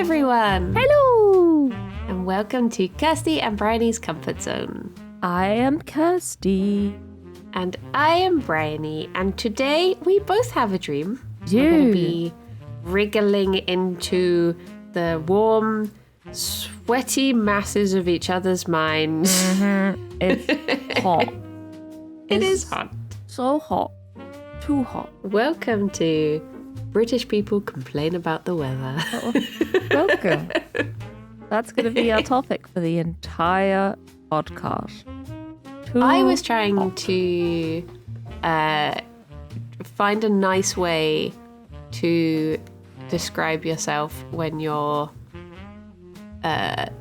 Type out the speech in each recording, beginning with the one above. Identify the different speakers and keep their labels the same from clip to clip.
Speaker 1: everyone!
Speaker 2: Hello!
Speaker 1: And welcome to Kirsty and Bryony's Comfort Zone.
Speaker 2: I am Kirsty.
Speaker 1: And I am Bryony, and today we both have a dream.
Speaker 2: Do.
Speaker 1: We're going to be wriggling into the warm, sweaty masses of each other's minds.
Speaker 2: Mm-hmm. It's hot.
Speaker 1: It is hot.
Speaker 2: So hot. Too hot.
Speaker 1: Welcome to British People Complain About the Weather.
Speaker 2: Welcome. That's going to be our topic for the entire podcast.
Speaker 1: I was trying to find a nice way to describe yourself when you're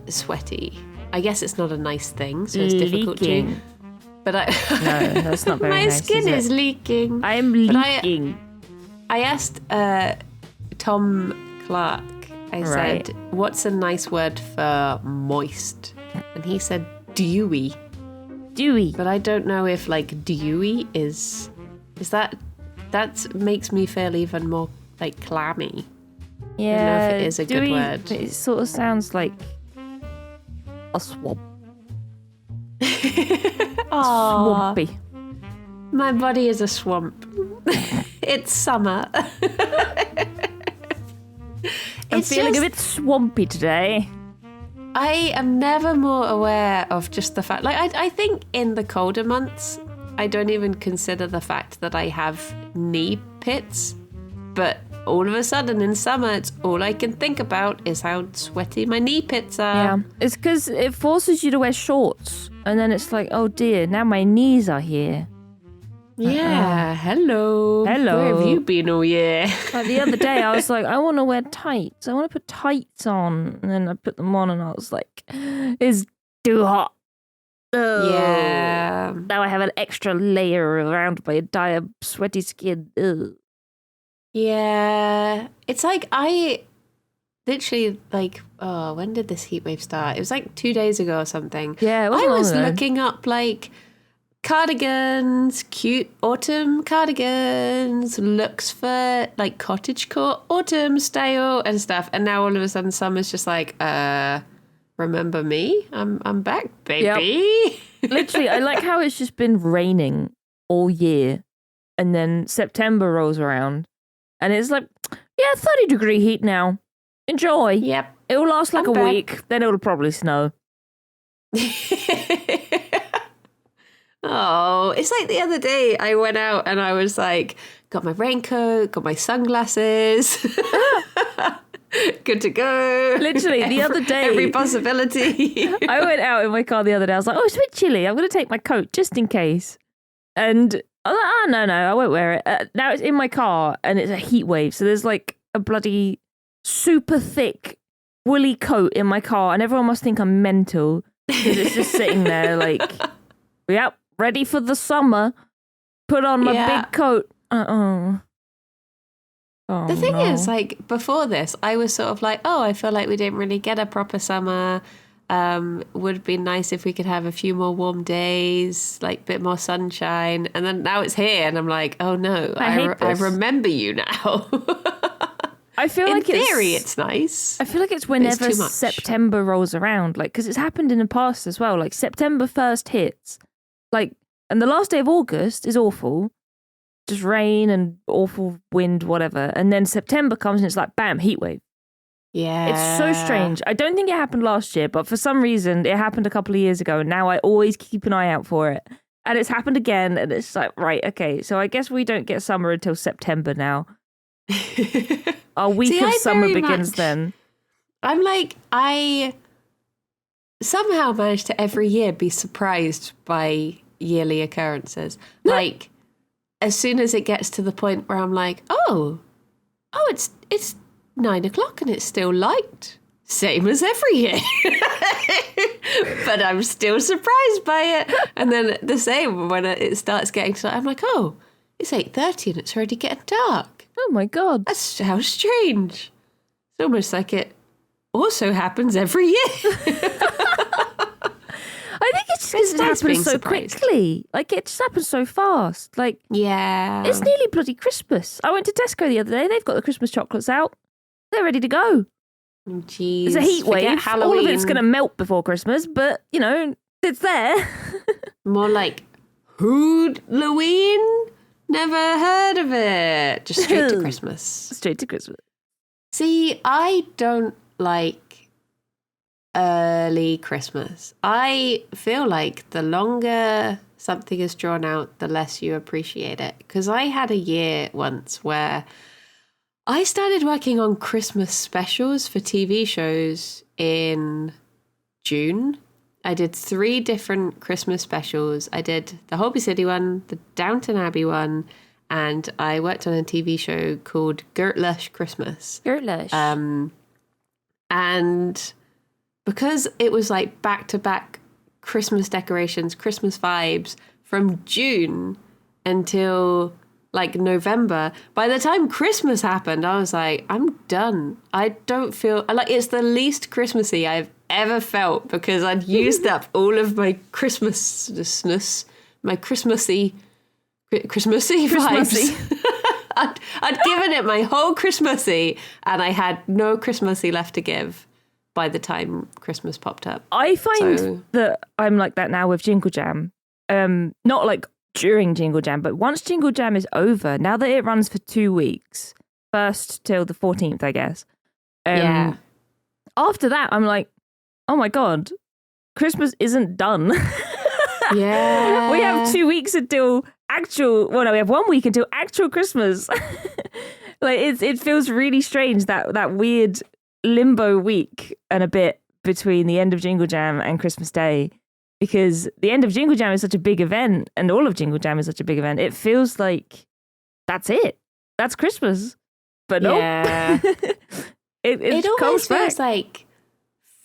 Speaker 1: sweaty. I guess it's not a nice thing, so it's difficult to. But
Speaker 2: No, that's not very
Speaker 1: my
Speaker 2: nice.
Speaker 1: skin is leaking.
Speaker 2: I am leaking.
Speaker 1: I asked Tom Clark. I said, "What's a nice word for moist?" And he said, "Dewy."
Speaker 2: Dewy.
Speaker 1: But I don't know if like dewy is that makes me feel even more like clammy.
Speaker 2: Yeah,
Speaker 1: I don't know if it is a
Speaker 2: dewy,
Speaker 1: good word.
Speaker 2: It sort of sounds like a swamp. Swampy.
Speaker 1: My body is a swamp. It's summer.
Speaker 2: I'm feeling a bit swampy today.
Speaker 1: I am never more aware of just the fact, like I think in the colder months, I don't even consider the fact that I have knee pits, but all of a sudden in summer, it's all I can think about is how sweaty my knee pits are.
Speaker 2: Yeah, it's because it forces you to wear shorts, and then it's like, oh dear, now my knees are here.
Speaker 1: Yeah, hello.
Speaker 2: Hello.
Speaker 1: Where have you been all year?
Speaker 2: Like the other day, I was like, I want to wear tights. I want to put tights on. And then I put them on and I was like, it's too hot. Ugh.
Speaker 1: Yeah.
Speaker 2: Now I have an extra layer around my entire sweaty skin. Ugh.
Speaker 1: Yeah. It's like I literally like, oh, when did this heat wave start? It was like 2 days ago or something.
Speaker 2: Yeah, it
Speaker 1: I
Speaker 2: wasn't long
Speaker 1: was
Speaker 2: ago.
Speaker 1: looking up like cardigans, cute autumn cardigans, looks for like cottagecore autumn style and stuff. And now all of a sudden summer's just like, remember me? I'm back, baby.
Speaker 2: Yep. Literally, I like how it's just been raining all year. And then September rolls around. And it's like, yeah, 30-degree heat now. Enjoy.
Speaker 1: Yep.
Speaker 2: It will last like
Speaker 1: I'm
Speaker 2: a
Speaker 1: back.
Speaker 2: week. Then it'll probably snow.
Speaker 1: Oh, it's like the other day I went out and I was like, got my raincoat, got my sunglasses. Good to go.
Speaker 2: Literally, the other day.
Speaker 1: Every possibility.
Speaker 2: I went out in my car the other day. I was like, oh, it's a bit chilly. I'm going to take my coat just in case. And I was like, oh, no, I won't wear it. Now it's in my car and it's a heat wave. So there's like a bloody super thick woolly coat in my car. And everyone must think I'm mental because it's just sitting there like, yep, ready for the summer. Put on my big coat. Oh,
Speaker 1: the thing is, like, before this, I was sort of like, oh, I feel like we didn't really get a proper summer. Would be nice if we could have a few more warm days, like a bit more sunshine. And then now it's here, and I'm like, oh no, I remember you now.
Speaker 2: I feel like
Speaker 1: in theory, it's nice.
Speaker 2: I feel like it's whenever September rolls around, like, because it's happened in the past as well. Like, September 1st hits, like, and the last day of August is awful. Just rain and awful wind, whatever. And then September comes and it's like, bam, heat wave.
Speaker 1: Yeah.
Speaker 2: It's so strange. I don't think it happened last year, but for some reason it happened a couple of years ago. And now I always keep an eye out for it. And it's happened again. And it's like, right, okay. So I guess we don't get summer until September now. Our week of summer begins then.
Speaker 1: I'm like, I somehow manage to every year be surprised by yearly occurrences. Like, as soon as it gets to the point where I'm like, oh, it's 9 o'clock and it's still light. Same as every year. But I'm still surprised by it. And then the same when it starts getting to, I'm like, oh, it's 8:30 and it's already getting dark.
Speaker 2: Oh my God.
Speaker 1: That's how strange. It's almost like it also happens every year.
Speaker 2: I think it's just because it happens so quickly. Like, it just happens so fast. Like,
Speaker 1: yeah.
Speaker 2: It's nearly bloody Christmas. I went to Tesco the other day. They've got the Christmas chocolates out. They're ready to go.
Speaker 1: Jeez.
Speaker 2: It's a heat
Speaker 1: Forget
Speaker 2: wave.
Speaker 1: Halloween.
Speaker 2: All of it's going to melt before Christmas, but, it's there.
Speaker 1: More like Halloween? Never heard of it. Just straight to Christmas.
Speaker 2: Straight to Christmas.
Speaker 1: See, I don't like early Christmas. I feel like the longer something is drawn out, the less you appreciate it. Because I had a year once where I started working on Christmas specials for TV shows in June. I did 3 different Christmas specials. I did the Holby City one, the Downton Abbey one, and I worked on a TV show called Gertlush Christmas.
Speaker 2: Gertlush.
Speaker 1: And because it was like back-to-back Christmas decorations, Christmas vibes from June until like November, by the time Christmas happened, I was like, I'm done. I don't feel like it's the least Christmassy I've ever felt because I'd used up all of my Christmassness, my Christmassy vibes. I'd given it my whole Christmassy and I had no Christmassy left to give by the time Christmas popped up.
Speaker 2: I find that I'm like that now with Jingle Jam. Not like during Jingle Jam, but once Jingle Jam is over, now that it runs for 2 weeks, 1st till the 14th, I guess.
Speaker 1: Yeah.
Speaker 2: After that, I'm like, oh my God, Christmas isn't done.
Speaker 1: Yeah.
Speaker 2: We have 2 weeks until we have 1 week until actual Christmas. Like it feels really strange, that weird limbo week and a bit between the end of Jingle Jam and Christmas Day. Because the end of Jingle Jam is such a big event and all of Jingle Jam is such a big event. It feels like that's it. That's Christmas. But no.
Speaker 1: Yeah.
Speaker 2: it
Speaker 1: almost feels
Speaker 2: back.
Speaker 1: like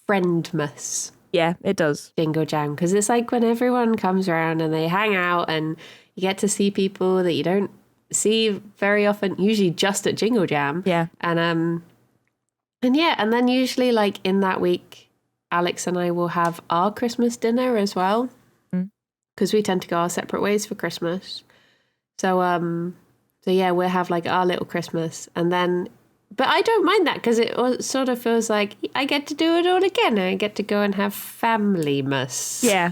Speaker 1: Friendmas.
Speaker 2: Yeah, it does.
Speaker 1: Jingle Jam. Because it's like when everyone comes around and they hang out and you get to see people that you don't see very often, usually just at Jingle Jam.
Speaker 2: Yeah.
Speaker 1: And then usually like in that week, Alex and I will have our Christmas dinner as well, because we tend to go our separate ways for Christmas. So yeah, we'll have like our little Christmas, and then, but I don't mind that because it sort of feels like I get to do it all again. I get to go and have family-mas.
Speaker 2: Yeah,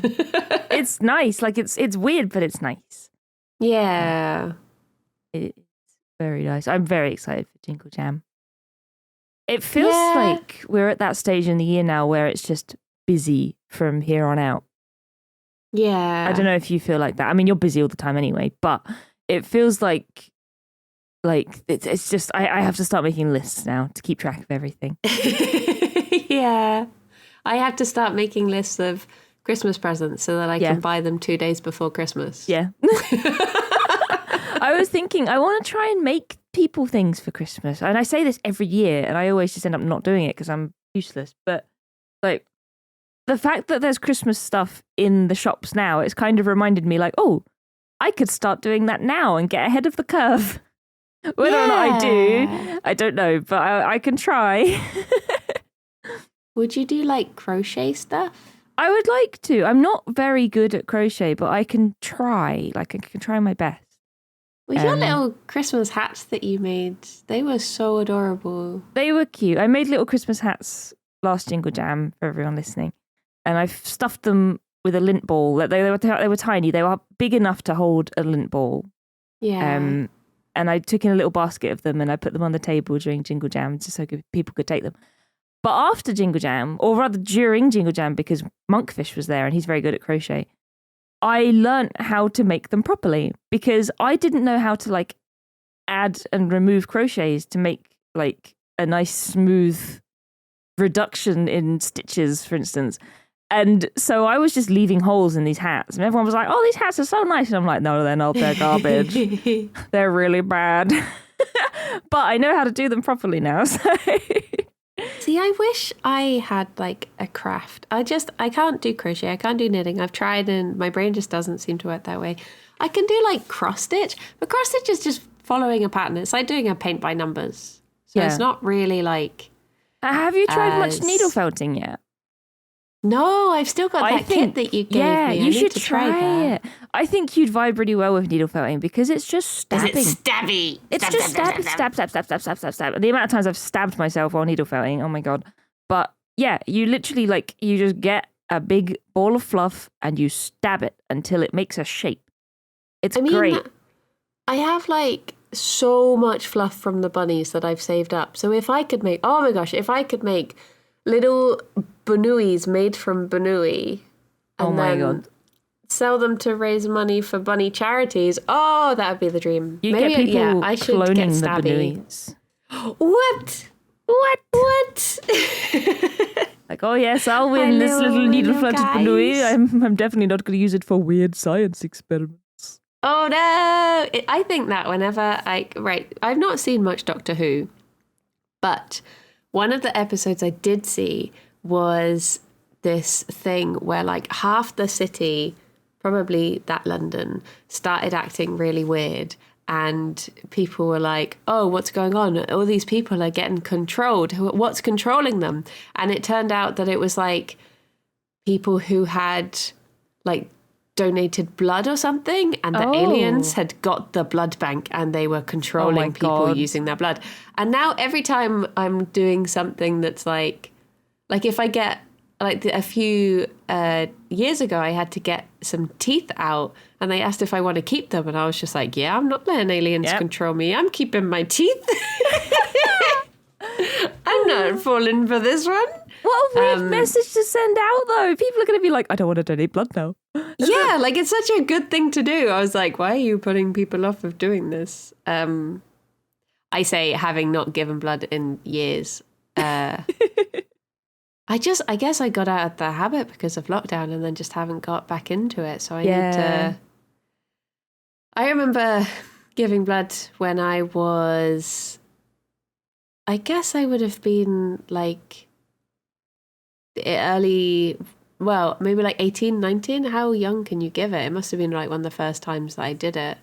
Speaker 2: it's nice. Like it's weird, but it's nice.
Speaker 1: Yeah,
Speaker 2: it's very nice. I'm very excited for Jingle Jam. It feels like we're at that stage in the year now where it's just busy from here on out.
Speaker 1: Yeah.
Speaker 2: I don't know if you feel like that. I mean, you're busy all the time anyway, but it feels like it's just, I have to start making lists now to keep track of everything.
Speaker 1: Yeah. I have to start making lists of Christmas presents so that I can buy them 2 days before Christmas.
Speaker 2: Yeah. I was thinking, I want to try and make people things for Christmas. And I say this every year, and I always just end up not doing it because I'm useless. But like the fact that there's Christmas stuff in the shops now, it's kind of reminded me like, oh, I could start doing that now and get ahead of the curve. Whether or not I do, I don't know, but I can try.
Speaker 1: Would you do like crochet stuff?
Speaker 2: I would like to. I'm not very good at crochet, but I can try. Like I can try my best.
Speaker 1: Well, your little Christmas hats that you made, they were so adorable.
Speaker 2: They were cute. I made little Christmas hats last Jingle Jam for everyone listening. And I've stuffed them with a lint ball. They were tiny. They were big enough to hold a lint ball.
Speaker 1: Yeah.
Speaker 2: And I took in a little basket of them and I put them on the table during Jingle Jam just so people could take them. But after Jingle Jam, or rather during Jingle Jam, because Monkfish was there and he's very good at crochet, I learnt how to make them properly because I didn't know how to like add and remove crochets to make like a nice smooth reduction in stitches, for instance. And so I was just leaving holes in these hats and everyone was like, oh, these hats are so nice. And I'm like, no, they're not. They're garbage. They're really bad. But I know how to do them properly now. So
Speaker 1: See, I wish I had like a craft. I can't do crochet. I can't do knitting. I've tried and my brain just doesn't seem to work that way. I can do like cross stitch, but cross stitch is just following a pattern. It's like doing a paint by numbers. So it's not really like...
Speaker 2: Have you tried much needle felting yet?
Speaker 1: No, I've still got that kit that you gave me.
Speaker 2: Yeah, you should
Speaker 1: try that.
Speaker 2: it. I think you'd vibe really well with needle felting because it's just stabbing.
Speaker 1: Is it stabby?
Speaker 2: It's just stab. And the amount of times I've stabbed myself while needle felting, oh my God. But yeah, you literally you just get a big ball of fluff and you stab it until it makes a shape. It's great.
Speaker 1: I have so much fluff from the bunnies that I've saved up. So if I could make, oh my gosh, if I could make little bunuis made from bunui and then sell them to raise money for bunny charities, oh, that would be the dream.
Speaker 2: You get people
Speaker 1: I should
Speaker 2: cloning
Speaker 1: get
Speaker 2: the
Speaker 1: stabby.
Speaker 2: bunuis.
Speaker 1: What?
Speaker 2: Oh yes, I'll win this little needle-fluted bunui. I'm definitely not going to use it for weird science experiments.
Speaker 1: Oh no! I think that whenever I've not seen much Doctor Who, but one of the episodes I did see was this thing where half the city, probably that London, started acting really weird. And people were like, oh, what's going on? All these people are getting controlled. What's controlling them? And it turned out that it was people who had donated blood or something. And the aliens had got the blood bank and they were controlling people using their blood. And now every time I'm doing something that's if I get, a few years ago, I had to get some teeth out and they asked if I want to keep them. And I was just yeah, I'm not letting aliens control me. I'm keeping my teeth. I'm not falling for this one.
Speaker 2: What a weird message to send out, though. People are going to be I don't want to donate blood now.
Speaker 1: Yeah, it's such a good thing to do. I was why are you putting people off of doing this? I say, having not given blood in years, I guess I got out of the habit because of lockdown and then just haven't got back into it. So I need to. I remember giving blood when I was, I guess I would have been early, maybe 18, 19. How young can you give it? It must have been one of the first times that I did it.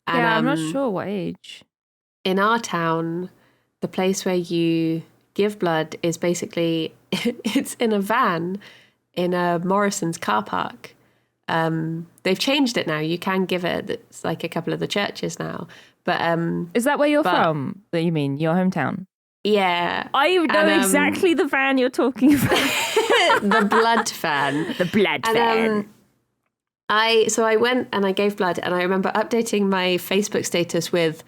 Speaker 1: And,
Speaker 2: I'm not sure what age.
Speaker 1: In our town, the place where you give blood is basically, it's in a van in a Morrison's car park. They've changed it now. You can give it. It's a couple of the churches now. But
Speaker 2: is that where you're from? That you mean your hometown?
Speaker 1: Yeah,
Speaker 2: I know exactly the van you're talking about.
Speaker 1: The blood van.
Speaker 2: The blood van.
Speaker 1: So I went and I gave blood, and I remember updating my Facebook status with,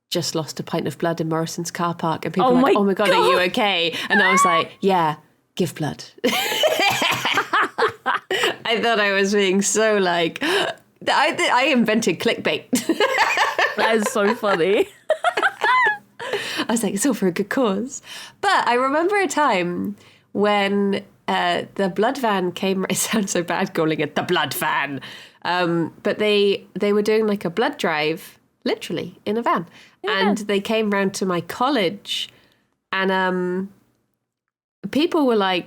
Speaker 1: just lost a pint of blood in Morrison's car park, and people were oh my god, are you okay? And I was yeah, give blood. I thought I was being so I invented clickbait.
Speaker 2: That is so funny.
Speaker 1: I was it's all for a good cause. But I remember a time when the blood van came. It sounds so bad calling it the blood van, but they were doing a blood drive, literally in a van. Yeah. And they came round to my college, and people were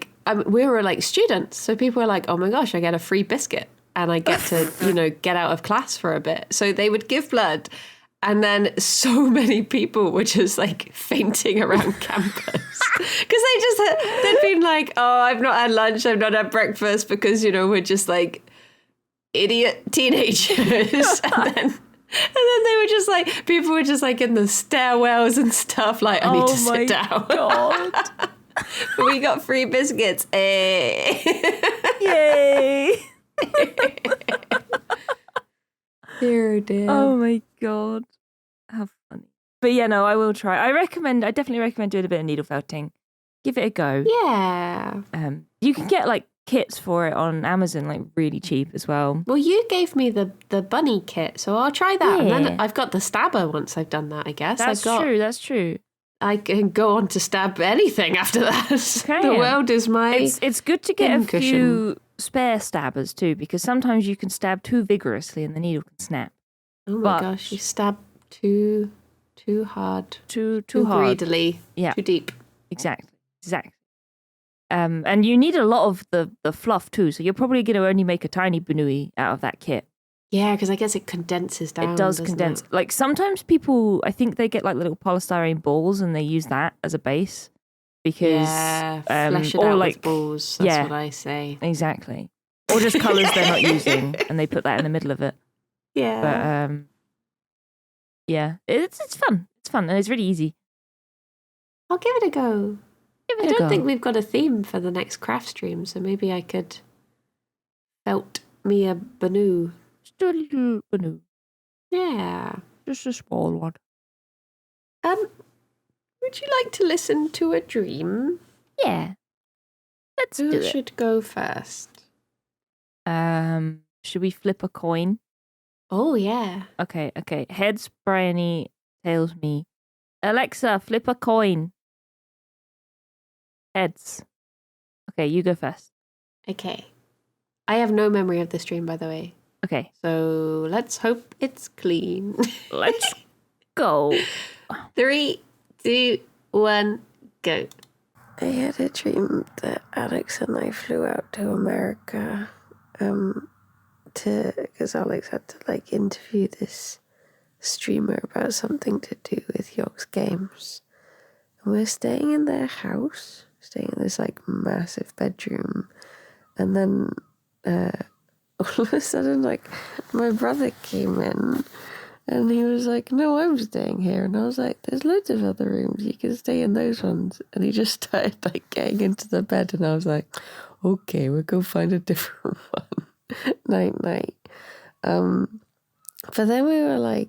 Speaker 1: we were students, so people were oh my gosh, I get a free biscuit and I get to get out of class for a bit. So they would give blood, and then so many people were just fainting around campus because they'd been oh, I've not had lunch, I've not had breakfast, because we're just idiot teenagers. And then they were just people were just in the stairwells and stuff I need to sit down.
Speaker 2: God.
Speaker 1: But we got free biscuits.
Speaker 2: Yay.
Speaker 1: Dear, dear.
Speaker 2: Oh my God. How funny. But yeah, no, I will try. I definitely recommend doing a bit of needle felting. Give it a go.
Speaker 1: Yeah.
Speaker 2: You can get kits for it on Amazon, really cheap as well.
Speaker 1: Well, you gave me the bunny kit, so I'll try that.
Speaker 2: Yeah.
Speaker 1: And then I've got the stabber once I've done that, I guess.
Speaker 2: That's true.
Speaker 1: I can go on to stab anything after that.
Speaker 2: Okay.
Speaker 1: The world is my
Speaker 2: It's good to get a few spare stabbers too, because sometimes you can stab too vigorously and the needle can snap.
Speaker 1: Oh my gosh, you stab too hard.
Speaker 2: Too hard.
Speaker 1: Greedily.
Speaker 2: Yeah.
Speaker 1: Too deep.
Speaker 2: Exactly. And you need a lot of the fluff too, so you're probably going to only make a tiny bunui out of that kit.
Speaker 1: Yeah, because I guess it condenses down.
Speaker 2: It does condense.
Speaker 1: It?
Speaker 2: Sometimes people, I think they get little polystyrene balls and they use that as a base because
Speaker 1: flesh it out with balls. That's what I say.
Speaker 2: Exactly. Or just colours they're not using, and they put that in the middle of it.
Speaker 1: Yeah.
Speaker 2: But yeah, it's fun. It's fun and it's really easy.
Speaker 1: I'll give it a go.
Speaker 2: Give
Speaker 1: I
Speaker 2: it a
Speaker 1: don't
Speaker 2: go.
Speaker 1: think we've got a theme for the next craft stream, so maybe I could felt me a Banu.
Speaker 2: Just a little Banu.
Speaker 1: Yeah.
Speaker 2: Just a small one.
Speaker 1: Would you like to listen to a dream?
Speaker 2: Yeah. Let's
Speaker 1: Who
Speaker 2: do it.
Speaker 1: should go first?
Speaker 2: Should we flip a coin?
Speaker 1: Oh, yeah.
Speaker 2: Okay. Heads, Bryony. Tails, me. Alexa, flip a coin. Heads. Okay, you go first.
Speaker 1: Okay. I have no memory of this dream, by the way.
Speaker 2: Okay.
Speaker 1: So let's hope it's clean.
Speaker 2: Let's go.
Speaker 1: 3, 2, 1, go. I had a dream that Alex and I flew out to America because Alex had to interview this streamer about something to do with Yogg's games. And we're staying in their house, staying in this massive bedroom. And then all of a sudden my brother came in and he was like, no, I'm staying here. And I was like, there's loads of other rooms, you can stay in those ones. And he just started getting into the bed and I was like, okay, we'll go find a different one. Night. But then we were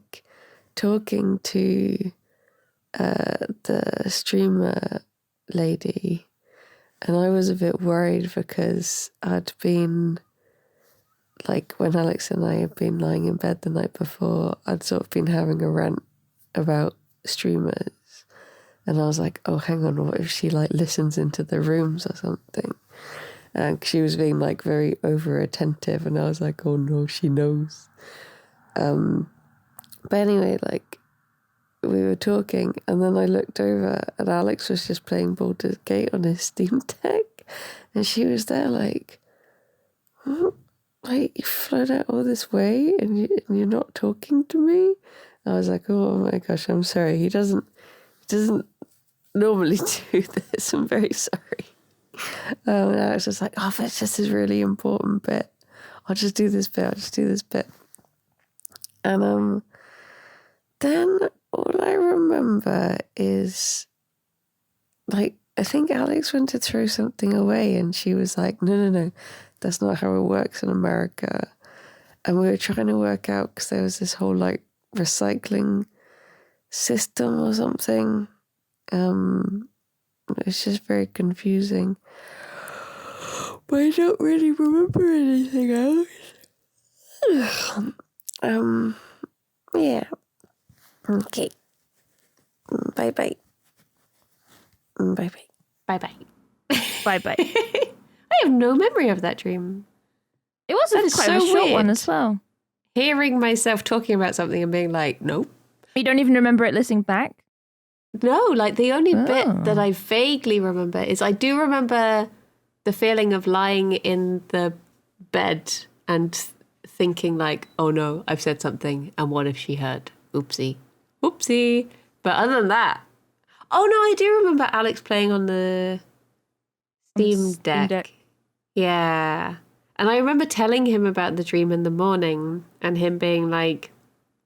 Speaker 1: talking to the streamer lady, and I was a bit worried because I'd been when Alex and I had been lying in bed the night before, I'd sort of been having a rant about streamers, and I was like, oh, hang on, what if she listens into the rooms or something? And she was being very over attentive, and I was like, oh no, she knows. But anyway, we were talking, and then I looked over, and Alex was just playing Baldur's Gate on his Steam Deck, and she was there what? You flown out all this way, and you're not talking to me? I was like, oh my gosh, I'm sorry. He doesn't normally do this. I'm very sorry. And I was just like, oh, but it's just this really important bit. I'll just do this bit. And then all I remember is I think Alex went to throw something away and she was like, no, that's not how it works in America. And we were trying to work out because there was this whole recycling system or something. It's just very confusing. But I don't really remember anything else. Yeah. Okay. Bye-bye. Bye-bye.
Speaker 2: Bye-bye.
Speaker 1: I have no memory of that dream.
Speaker 2: It was quite a short one as well.
Speaker 1: Hearing myself talking about something and being like, nope.
Speaker 2: You don't even remember it listening back?
Speaker 1: No, the only bit that I vaguely remember is I do remember the feeling of lying in the bed and thinking oh no, I've said something and what if she heard? Oopsie. But other than that, oh no, I do remember Alex playing on the Steam Deck. Yeah. And I remember telling him about the dream in the morning and him being like,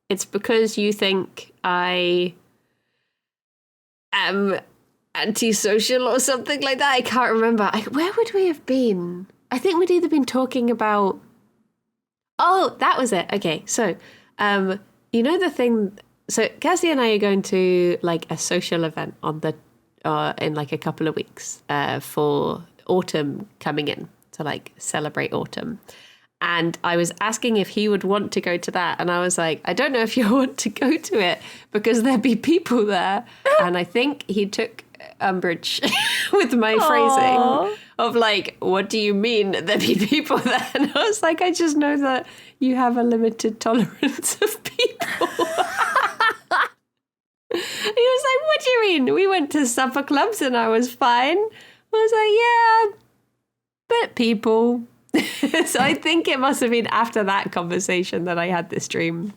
Speaker 1: it's because you think I am antisocial or something like that. I can't remember. Where would we have been? I think we'd either been talking about... Oh, that was it. Okay, so, you know the thing... So Cassie and I are going to a social event on the in a couple of weeks for autumn coming in to celebrate autumn. And I was asking if he would want to go to that. And I was like, I don't know if you want to go to it because there'd be people there. And I think he took umbrage with my phrasing of what do you mean there'd be people there? And I was like, I just know that you have a limited tolerance of people. He was like, what do you mean? We went to supper clubs and I was fine. I was like, yeah, but people. So I think it must have been after that conversation that I had this dream.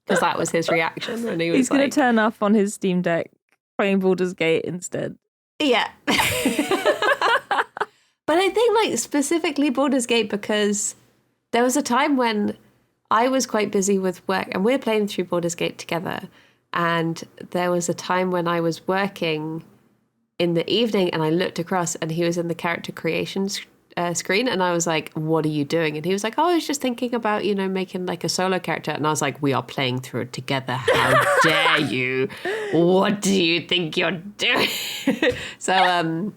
Speaker 1: Because that was his reaction. And
Speaker 2: He's going to turn off on his Steam Deck playing Baldur's Gate instead.
Speaker 1: Yeah. But I think specifically Baldur's Gate because there was a time when I was quite busy with work and we're playing through Baldur's Gate together. And there was a time when I was working in the evening, and I looked across, and he was in the character creation screen, and I was like, what are you doing? And he was like, oh, I was just thinking about, making like a solo character. And I was like, we are playing through it together. How dare you? What do you think you're doing? So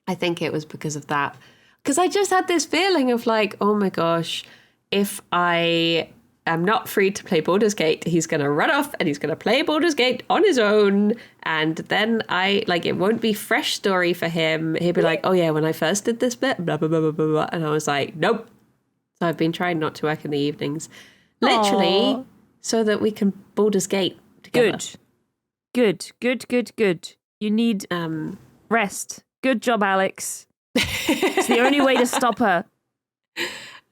Speaker 1: I think it was because of that. Because I just had this feeling of like, oh my gosh, if I am not free to play Baldur's Gate, he's going to run off and he's going to play Baldur's Gate on his own. And then it won't be fresh story for him. He'll be like, oh yeah, when I first did this bit, blah, blah, blah, blah, blah, blah. And I was like, nope. So I've been trying not to work in the evenings. Literally,
Speaker 2: Aww.
Speaker 1: so that we can Baldur's Gate together.
Speaker 2: Good. You need rest. Good job, Alex. It's the only way to stop her.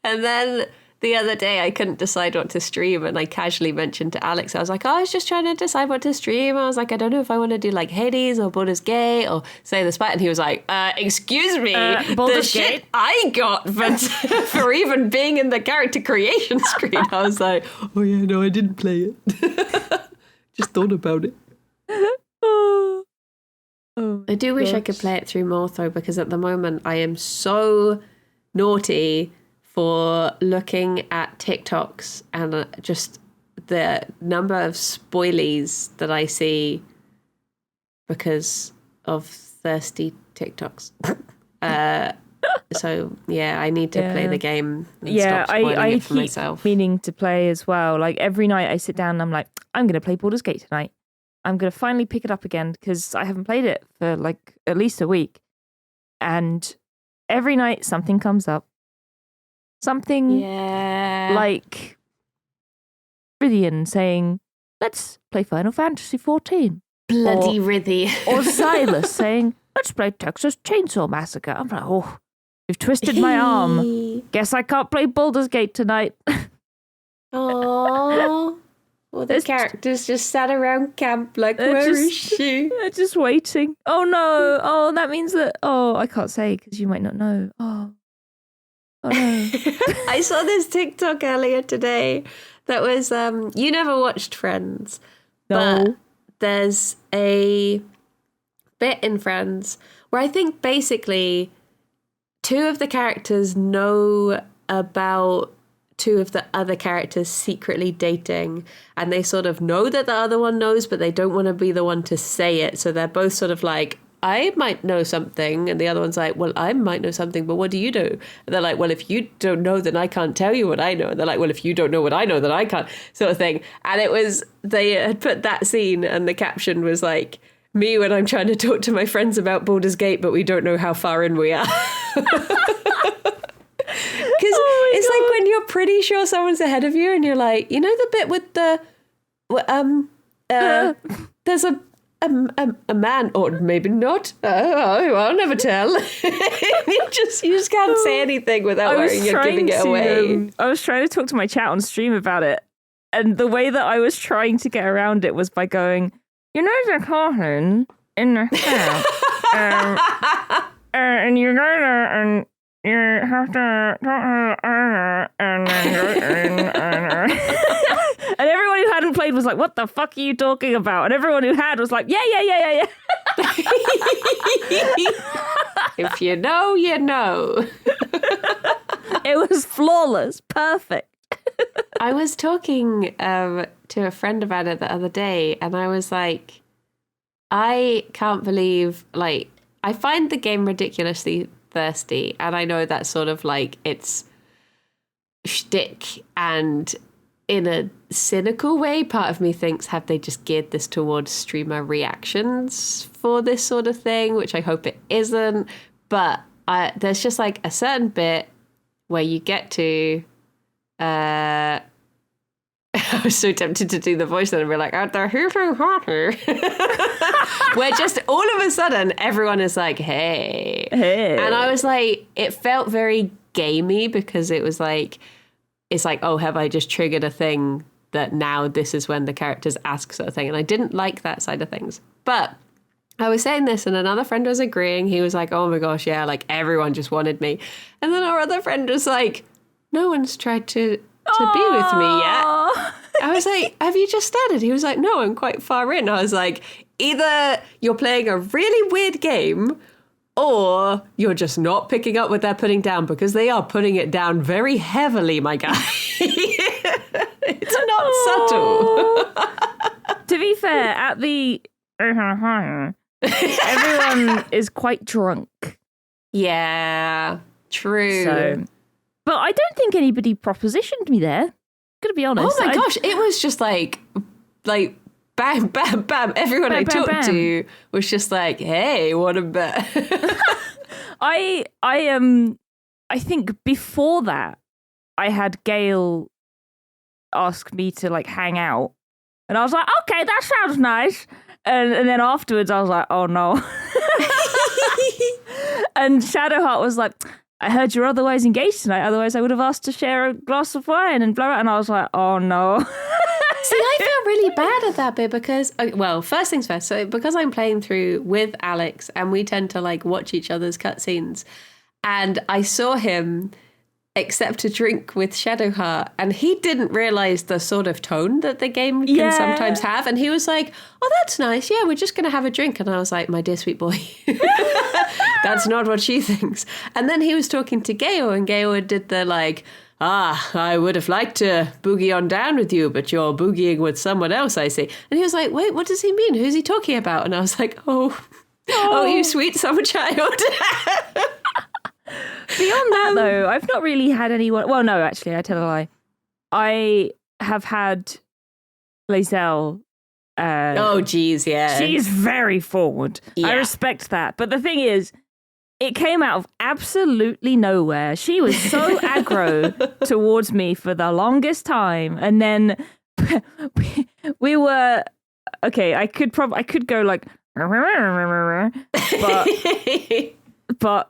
Speaker 1: And then the other day I couldn't decide what to stream, and I casually mentioned to Alex, I was like, oh, I was just trying to decide what to stream. I was like, I don't know if I want to do like Hades or Baldur's Gate or Slay the Spire. And he was like, excuse me, the shit I got for even being in the character creation screen. I was like, oh yeah, no, I didn't play it. Just thought about it. I do wish I could play it through more though, because at the moment I am so naughty for looking at TikToks and just the number of spoilies that I see because of thirsty TikToks. So yeah, I need to play the game and stop spoiling it for myself.
Speaker 2: Meaning to play as well. Like every night I sit down and I'm like, I'm going to play Baldur's Gate tonight. I'm going to finally pick it up again because I haven't played it for like at least a week. And every night something comes up. Something like Rythian saying, let's play Final Fantasy 14.
Speaker 1: Bloody Rithy.
Speaker 2: Or Silas saying, let's play Texas Chainsaw Massacre. I'm like, oh, you've twisted my arm. Guess I can't play Baldur's Gate tonight.
Speaker 1: Aww. Well, the characters just sat around camp like, where is she?
Speaker 2: They're just waiting. Oh no. Oh, that means that, I can't say because you might not know. Oh no.
Speaker 1: I saw this TikTok earlier today that was, you never watched Friends.
Speaker 2: No.
Speaker 1: But there's a bit in Friends where I think basically two of the characters know about two of the other characters secretly dating, and they sort of know that the other one knows, but they don't want to be the one to say it. So they're both sort of like, I might know something, and the other one's like, well, I might know something, but what do you know? And they're like, well, if you don't know, then I can't tell you what I know. And they're like, well, if you don't know what I know, then I can't, sort of thing. And it was, they had put that scene, and the caption was like, me when I'm trying to talk to my friends about Baldur's Gate, but we don't know how far in we are. Because it's like when you're pretty sure someone's ahead of you, and you're like, you know the bit with the, there's a man, or maybe not. I'll never tell. you just can't say anything without worrying you're giving it away.
Speaker 2: I was trying to talk to my chat on stream about it, and the way that I was trying to get around it was by going, you know, the coffin in the house, and you're gonna and you have to talk to and and everyone who hadn't played was like, what the fuck are you talking about? And everyone who had was like, yeah.
Speaker 1: If you know, you know.
Speaker 2: It was flawless. Perfect.
Speaker 1: I was talking to a friend about it the other day, and I was like, I can't believe, like, I find the game ridiculously thirsty, and I know that's sort of like its shtick, and in a cynical way, part of me thinks, have they just geared this towards streamer reactions for this sort of thing, which I hope it isn't. But there's just like a certain bit where you get to I was so tempted to do the voice and be like, "Out there, hitting hotter," where just all of a sudden everyone is like, "Hey," and I was like, it felt very gamey because it was like, it's like, oh, have I just triggered a thing that now this is when the characters ask sort of thing, and I didn't like that side of things. But I was saying this, and another friend was agreeing. He was like, "Oh my gosh, yeah, like everyone just wanted me," and then our other friend was like, "No one's tried to be with me yet." I was like, have you just started? He was like, no, I'm quite far in. I was like, either you're playing a really weird game or you're just not picking up what they're putting down, because they are putting it down very heavily, my guy. It's not subtle.
Speaker 2: To be fair, at the everyone is quite drunk.
Speaker 1: Yeah, true.
Speaker 2: So, but I don't think anybody propositioned me there. Gonna be honest.
Speaker 1: Oh my gosh, it was just like bam, bam, bam. Everyone
Speaker 2: Bam,
Speaker 1: I
Speaker 2: bam,
Speaker 1: talked
Speaker 2: bam.
Speaker 1: to was just like, hey, what a bet.
Speaker 2: I think before that, I had Gail ask me to like hang out, and I was like, okay, that sounds nice. And then afterwards, I was like, oh no. And Shadowheart was like, I heard you're otherwise engaged tonight. Otherwise, I would have asked to share a glass of wine and blah, blah. And I was like, oh no.
Speaker 1: See, I felt really bad at that bit because, well, first things first. So because I'm playing through with Alex and we tend to like watch each other's cutscenes, and I saw him accept a drink with Shadowheart, and he didn't realize the sort of tone that the game can sometimes have. And he was like, oh, that's nice. Yeah, we're just going to have a drink. And I was like, my dear sweet boy, that's not what she thinks. And then he was talking to Geo, and Geo did the like, I would have liked to boogie on down with you, but you're boogieing with someone else, I see. And he was like, wait, what does he mean? Who's he talking about? And I was like, oh, you sweet summer child.
Speaker 2: Beyond that, though, I've not really had anyone. Well, no, actually, I tell a lie. I have had Lae'zel.
Speaker 1: Oh, geez, yeah.
Speaker 2: She's very forward.
Speaker 1: Yeah.
Speaker 2: I respect that. But the thing is, it came out of absolutely nowhere. She was so aggro towards me for the longest time. And then we were, okay, I could go like, but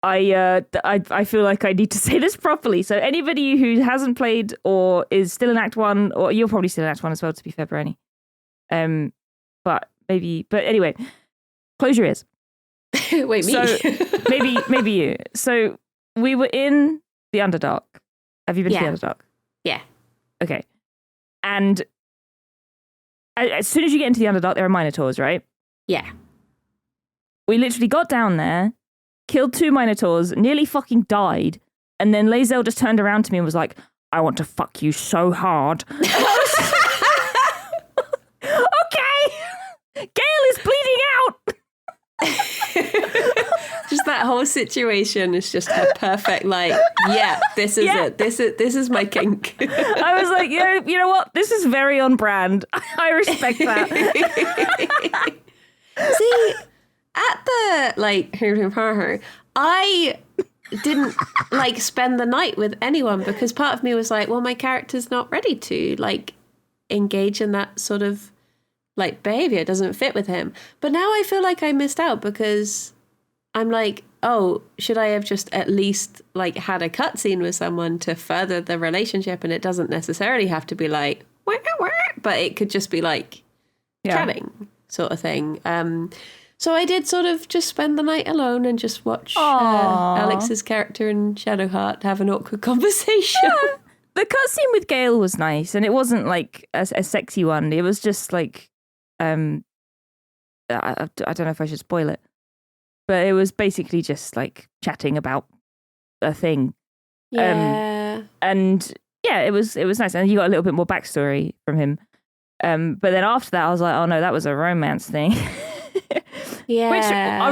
Speaker 2: I feel like I need to say this properly. So anybody who hasn't played or is still in Act 1, or you're probably still in Act 1 as well, to be fair, Bernie. But anyway, close your ears.
Speaker 1: Wait, me?
Speaker 2: So maybe you. So we were in the Underdark. Have you been to the Underdark?
Speaker 1: Yeah.
Speaker 2: Okay. And as soon as you get into the Underdark, there are Minotaurs, right?
Speaker 1: Yeah.
Speaker 2: We literally got down there, killed 2 Minotaurs, nearly fucking died, and then Lae'zel just turned around to me and was like, I want to fuck you so hard. Okay! Gale is bleeding out!
Speaker 1: Just that whole situation is just a perfect, like, yeah, this is it. This is my kink.
Speaker 2: I was like, you know what? This is very on brand. I respect that.
Speaker 1: See, at the, like, I didn't, like, spend the night with anyone because part of me was like, well, my character's not ready to, like, engage in that sort of, like, behavior. It doesn't fit with him. But now I feel like I missed out because I'm like, oh, should I have just at least, like, had a cutscene with someone to further the relationship? And it doesn't necessarily have to be like, wah, wah, but it could just be like chatting sort of thing. So I did sort of just spend the night alone and just watch Alex's character and Shadowheart have an awkward conversation.
Speaker 2: Yeah. The cutscene with Gale was nice, and it wasn't like a sexy one. It was just like, I don't know if I should spoil it, but it was basically just like chatting about a thing.
Speaker 1: Yeah.
Speaker 2: And yeah, it was nice, and you got a little bit more backstory from him. But then after that, I was like, oh no, that was a romance thing.
Speaker 1: Yeah.
Speaker 2: Which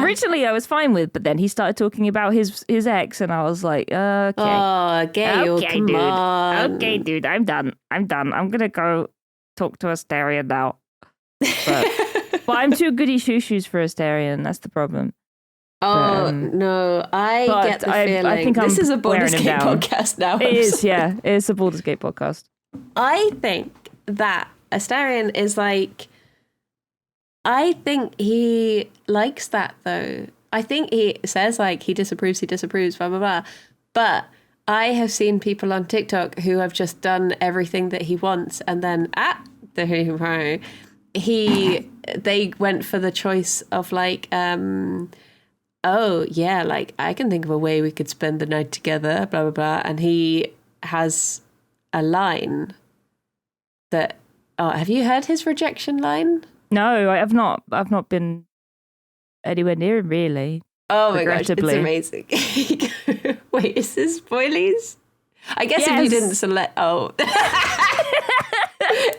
Speaker 2: originally I was fine with, but then he started talking about his ex, and I was like, okay.
Speaker 1: Oh, Gale,
Speaker 2: okay,
Speaker 1: come
Speaker 2: dude.
Speaker 1: on.
Speaker 2: Okay, dude, I'm done. I'm gonna go talk to Astarion now. But I'm too goody shoes for Astarion. That's the problem.
Speaker 1: Oh, no, I get the feeling.
Speaker 2: I think
Speaker 1: this is a
Speaker 2: wearing
Speaker 1: Baldur's
Speaker 2: him
Speaker 1: Gate
Speaker 2: down.
Speaker 1: podcast now.
Speaker 2: It is, yeah. It is a Baldur's Gate podcast.
Speaker 1: I think that Astarion is like, I think he likes that though. I think he says like he disapproves, blah, blah, blah. But I have seen people on TikTok who have just done everything that he wants, and then at the they went for the choice of like, oh yeah, like I can think of a way we could spend the night together, blah, blah, blah. And he has a line that, have you heard his rejection line?
Speaker 2: No, I've not been anywhere near him, really.
Speaker 1: Oh my gosh, it's
Speaker 2: Regrettably.
Speaker 1: amazing. Wait, is this spoilies? I guess if you
Speaker 2: Yes.
Speaker 1: didn't select... Oh.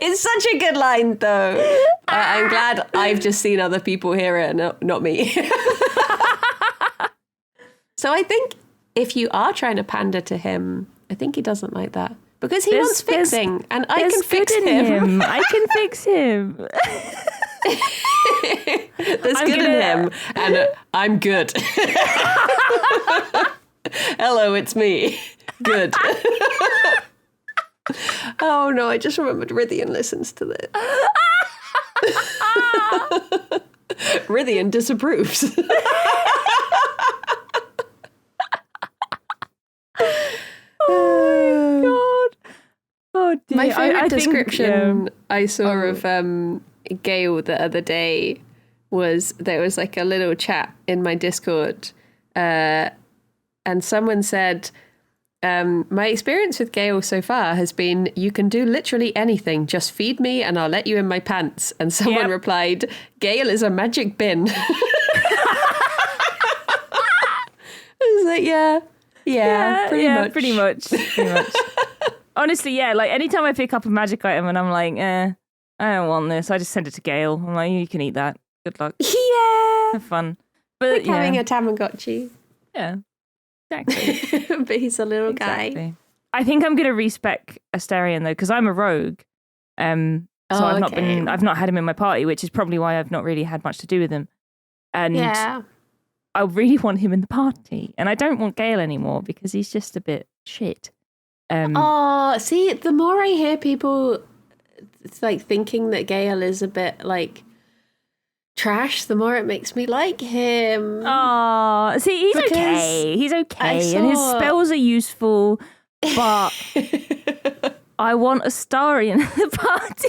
Speaker 1: It's such a good line, though. I'm glad I've just seen other people hear it, not me. So I think if you are trying to pander to him, I think he doesn't like that. Because he wants fixing, and I can fix him.
Speaker 2: I can fix him.
Speaker 1: There's good in him, and I'm good. Hello, it's me. Good. Oh no, I just remembered Rithian listens to this. Rithian disapproves.
Speaker 2: Oh dear.
Speaker 1: My favourite
Speaker 2: I think,
Speaker 1: description I saw of Gail the other day was there was like a little chat in my Discord, and someone said, my experience with Gail so far has been, you can do literally anything. Just feed me and I'll let you in my pants. And someone replied, Gail is a magic bin. I was like, pretty much. Honestly, yeah, like anytime I pick up a magic item and I'm like, I don't want this, I just send it to Gail. I'm like, you can eat that. Good luck. Yeah.
Speaker 2: Have fun. But
Speaker 1: like having a Tamagotchi.
Speaker 2: Yeah. Exactly.
Speaker 1: But he's a little guy.
Speaker 2: I think I'm going to respec Asterion though, because I'm a rogue. So I've not had him in my party, which is probably why I've not really had much to do with him. And I really want him in the party, and I don't want Gale anymore because he's just a bit shit.
Speaker 1: See, the more I hear people like thinking that Gale is a bit like trash, the more it makes me like him.
Speaker 2: Oh, see, he's okay. He's okay, and his spells are useful, but I want Astarion in the party.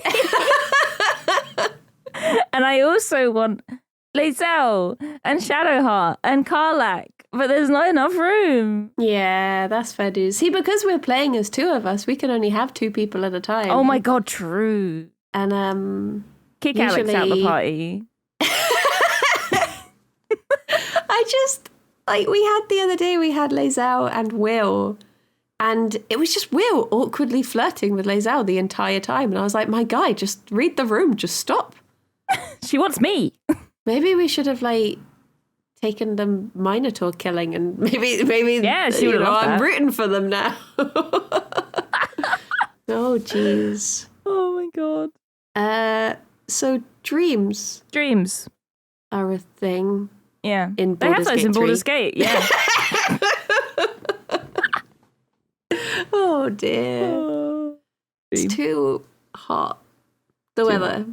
Speaker 2: And I also want Lae'zel and Shadowheart and Karlach, but there's not enough room.
Speaker 1: Yeah, that's fair dues. See, because we're playing as two of us, we can only have two people at a time.
Speaker 2: Oh my god, true.
Speaker 1: And
Speaker 2: kick Alex out the party.
Speaker 1: I just, like, we had the other day, we had Lae'zel and Will, and it was just Will awkwardly flirting with Lae'zel the entire time. And I was like, my guy, just read the room, just stop.
Speaker 2: She wants me.
Speaker 1: Maybe we should have, like, taken the Minotaur killing, and maybe
Speaker 2: yeah, she would love that.
Speaker 1: I'm rooting for them now. Oh, jeez.
Speaker 2: Oh, my God.
Speaker 1: So dreams are a thing.
Speaker 2: Yeah.
Speaker 1: In
Speaker 2: they have those in Baldur's
Speaker 1: 3.
Speaker 2: Gate, yeah.
Speaker 1: Oh, dear.
Speaker 2: Oh,
Speaker 1: it's too hot. The weather.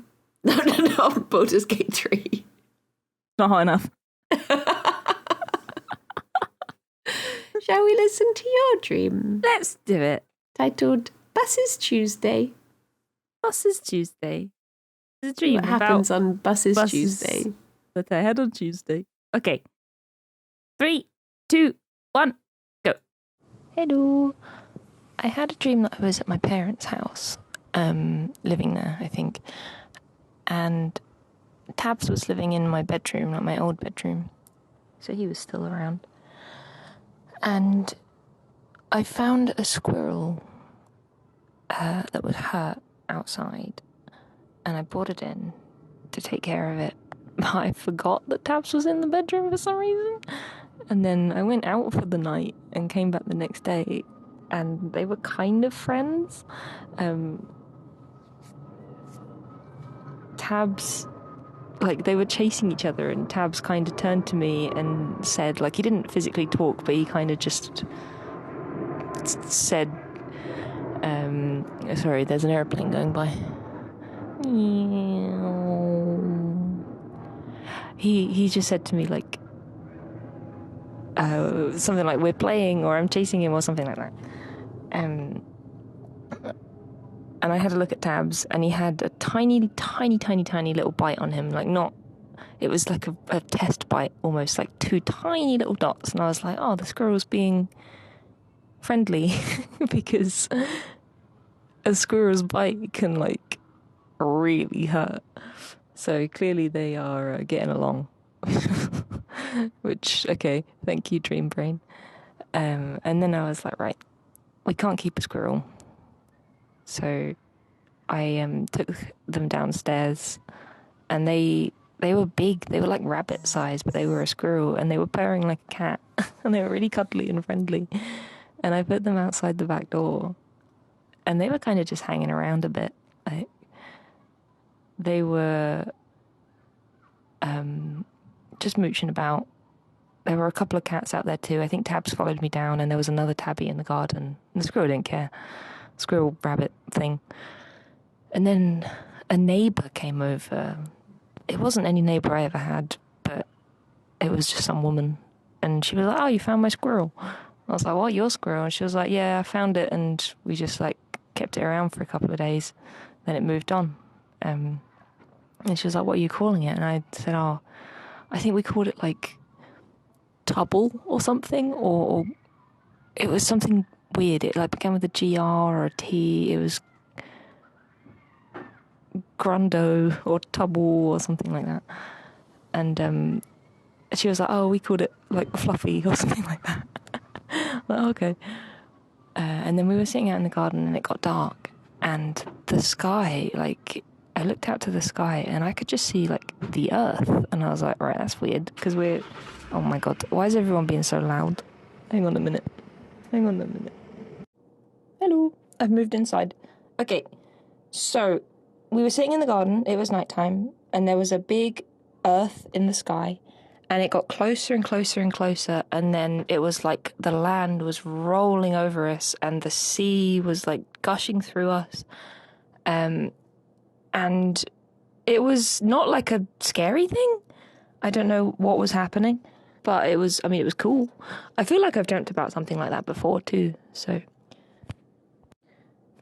Speaker 1: No, Baldur's Gate 3.
Speaker 2: Not hot enough.
Speaker 1: Shall we listen to your dream?
Speaker 2: Let's do it.
Speaker 1: Titled Buses Tuesday.
Speaker 2: Buses Tuesday. It's a dream
Speaker 1: what happens on buses Tuesday.
Speaker 2: That I had on Tuesday. Okay. 3, 2, 1, go.
Speaker 3: Hello. I had a dream that I was at my parents' house, living there, I think. And Tabs was living in my bedroom, like my old bedroom. So he was still around. And I found a squirrel that was hurt outside. And I brought it in to take care of it. But I forgot that Tabs was in the bedroom for some reason. And then I went out for the night and came back the next day. And they were kind of friends. Tabs, like, they were chasing each other, and Tabs kind of turned to me and said, like, he didn't physically talk, but he kind of just said, sorry, there's an airplane going by. He just said to me, like, something like, we're playing, or I'm chasing him, or something like that. And I had a look at Tabs, and he had a tiny little bite on him. Like, not, it was like a test bite, almost like 2 tiny little dots. And I was like, oh, the squirrel's being friendly because a squirrel's bite can, like, really hurt. So clearly they are getting along. Which, okay, thank you, Dream Brain. And then I was like, right, we can't keep a squirrel. So I took them downstairs, and they were big. They were like rabbit size, but they were a squirrel, and they were purring like a cat, and they were really cuddly and friendly. And I put them outside the back door, and they were kind of just hanging around a bit. They were just mooching about. There were a couple of cats out there too. I think Tabs followed me down, and there was another tabby in the garden. And the squirrel didn't care. Squirrel rabbit thing. And then a neighbour came over. It wasn't any neighbour I ever had, but it was just some woman. And she was like, "Oh, you found my squirrel." I was like, "What, your squirrel?" And she was like, "Yeah, I found it, and we just like kept it around for a couple of days. Then it moved on." And she was like, "What are you calling it?" And I said, "Oh, I think we called it like Tubble or something, or it was something weird. It like began with a GR or a T. It was Grundo or Tubble or something like that." And she was like, "Oh, we called it like Fluffy or something like that." Like, okay. And then we were sitting out in the garden, and it got dark, and the sky, like, I looked out to the sky, and I could just see like the earth, and I was like, right, that's weird, because we're, oh my god, why is everyone being so loud? Hang on a minute. Hello, I've moved inside. Okay, so we were sitting in the garden, it was nighttime, and there was a big earth in the sky, and it got closer and closer and closer, and then it was like the land was rolling over us, and the sea was like gushing through us. And it was not like a scary thing. I don't know what was happening, but it was cool. I feel like I've dreamt about something like that before too, so.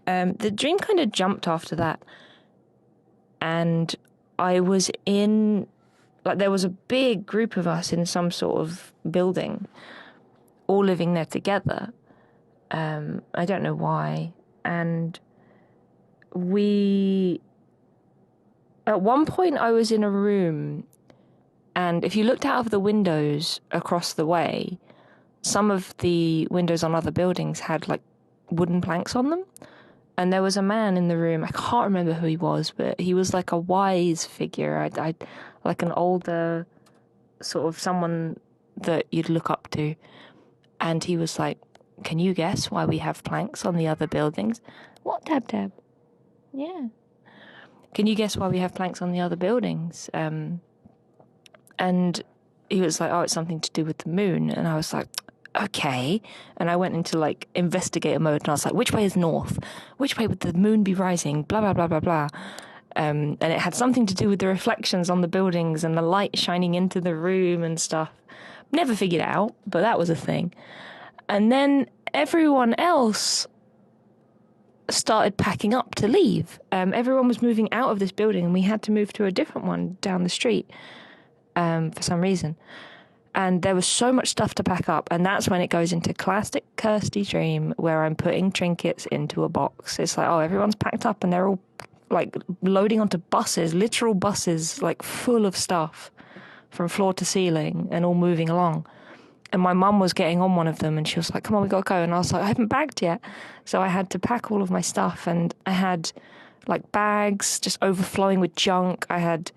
Speaker 3: The dream kind of jumped after that, and I was in, like, there was a big group of us in some sort of building, all living there together. I don't know why. And at one point I was in a room, and if you looked out of the windows across the way, some of the windows on other buildings had like wooden planks on them. And there was a man in the room. I can't remember who he was, but he was like a wise figure. I like an older sort of someone that you'd look up to. And he was like, "Can you guess why we have planks on the other buildings?" What, Tab? Yeah. "Can you guess why we have planks on the other buildings?" And he was like, "Oh, it's something to do with the moon." And I was like, okay. And I went into like investigator mode, and I was like, which way is north? Which way would the moon be rising? Blah, blah, blah, blah, blah. And it had something to do with the reflections on the buildings and the light shining into the room and stuff. Never figured it out, but that was a thing. And then everyone else started packing up to leave. Everyone was moving out of this building, and we had to move to a different one down the street for some reason. And there was so much stuff to pack up, and that's when it goes into classic Kirsty dream, where I'm putting trinkets into a box. It's like, oh, everyone's packed up, and they're all like loading onto buses, literal buses, like full of stuff from floor to ceiling, and all moving along. And my mum was getting on one of them, and she was like, "Come on, we gotta go." And I was like, "I haven't bagged yet." So I had to pack all of my stuff, and I had like bags just overflowing with junk. I had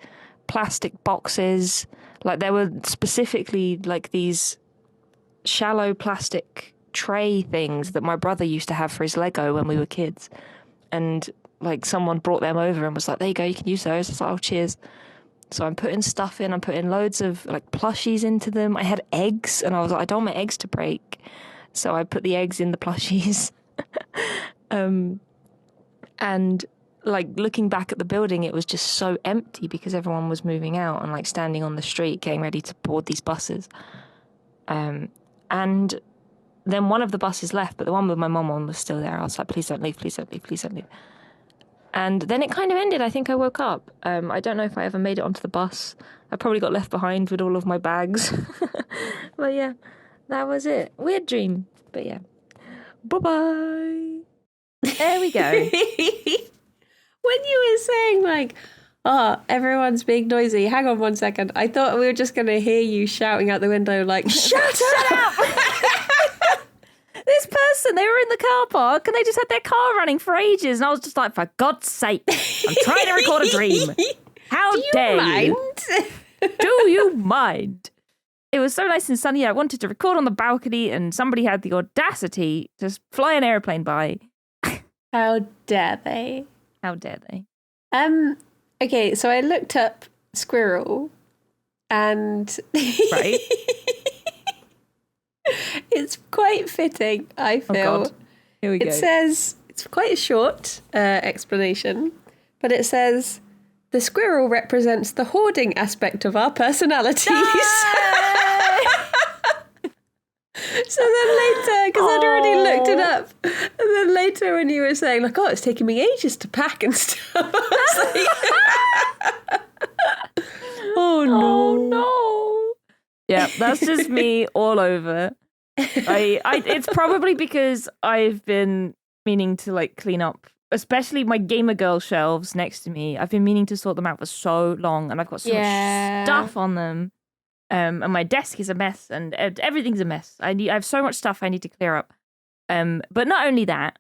Speaker 3: plastic boxes. Like, there were specifically like these shallow plastic tray things that my brother used to have for his Lego when we were kids. And like someone brought them over and was like, "There you go, you can use those." I was like, "Oh, cheers." So I'm putting stuff in. I'm putting loads of like plushies into them. I had eggs, and I was like, I don't want my eggs to break. So I put the eggs in the plushies. And like looking back at the building, it was just so empty because everyone was moving out and like standing on the street getting ready to board these buses. And then one of the buses left, but the one with my mum on was still there. I was like, "Please don't leave, please don't leave, please don't leave." And then it kind of ended. I think I woke up. I don't know if I ever made it onto the bus. I probably got left behind with all of my bags. But yeah, that was it. Weird dream. But yeah. Bye-bye. There we go.
Speaker 1: When you were saying like, Oh, everyone's being noisy. Hang on 1 second. I thought we were just going to hear you shouting out the window like, shut up!
Speaker 2: This person, they were in the car park and they just had their car running for ages. And I was just like, for God's sake, I'm trying to record a dream. How dare you? Do you mind? It was so nice and sunny. I wanted to record on the balcony and somebody had the audacity to fly an airplane by.
Speaker 1: How dare they?
Speaker 2: How dare they?
Speaker 1: Okay, so I looked up squirrel and
Speaker 2: Right.
Speaker 1: It's quite fitting, I feel.
Speaker 2: Oh God. Here we go.
Speaker 1: It says, it's quite a short explanation, but it says, the squirrel represents the hoarding aspect of our personalities. So then later, because I'd already looked it up, and then later when you were saying, like, oh, it's taking me ages to pack and stuff, I was like, oh no.
Speaker 2: Oh no. Yeah, that's just me all over. It's probably because I've been meaning to like clean up, especially my Gamer Girl shelves next to me. I've been meaning to sort them out for so long, and I've got so much stuff on them. And my desk is a mess, and everything's a mess. I have so much stuff I need to clear up. But not only that,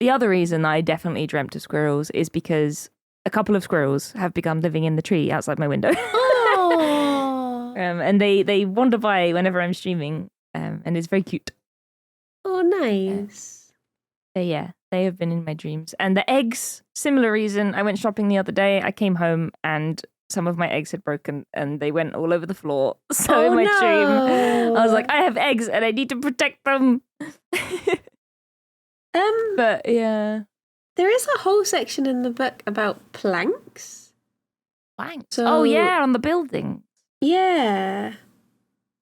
Speaker 2: the other reason I definitely dreamt of squirrels is because a couple of squirrels have begun living in the tree outside my window.
Speaker 1: Oh.
Speaker 2: And they wander by whenever I'm streaming, and it's very cute.
Speaker 1: Oh, nice.
Speaker 2: So yeah, they have been in my dreams. And the eggs, similar reason. I went shopping the other day. I came home and some of my eggs had broken and they went all over the floor. So in my dream, I was like, I have eggs and I need to protect them. But yeah.
Speaker 1: There is a whole section in the book about planks.
Speaker 2: Planks?
Speaker 1: So,
Speaker 2: oh yeah, on the building.
Speaker 1: Yeah.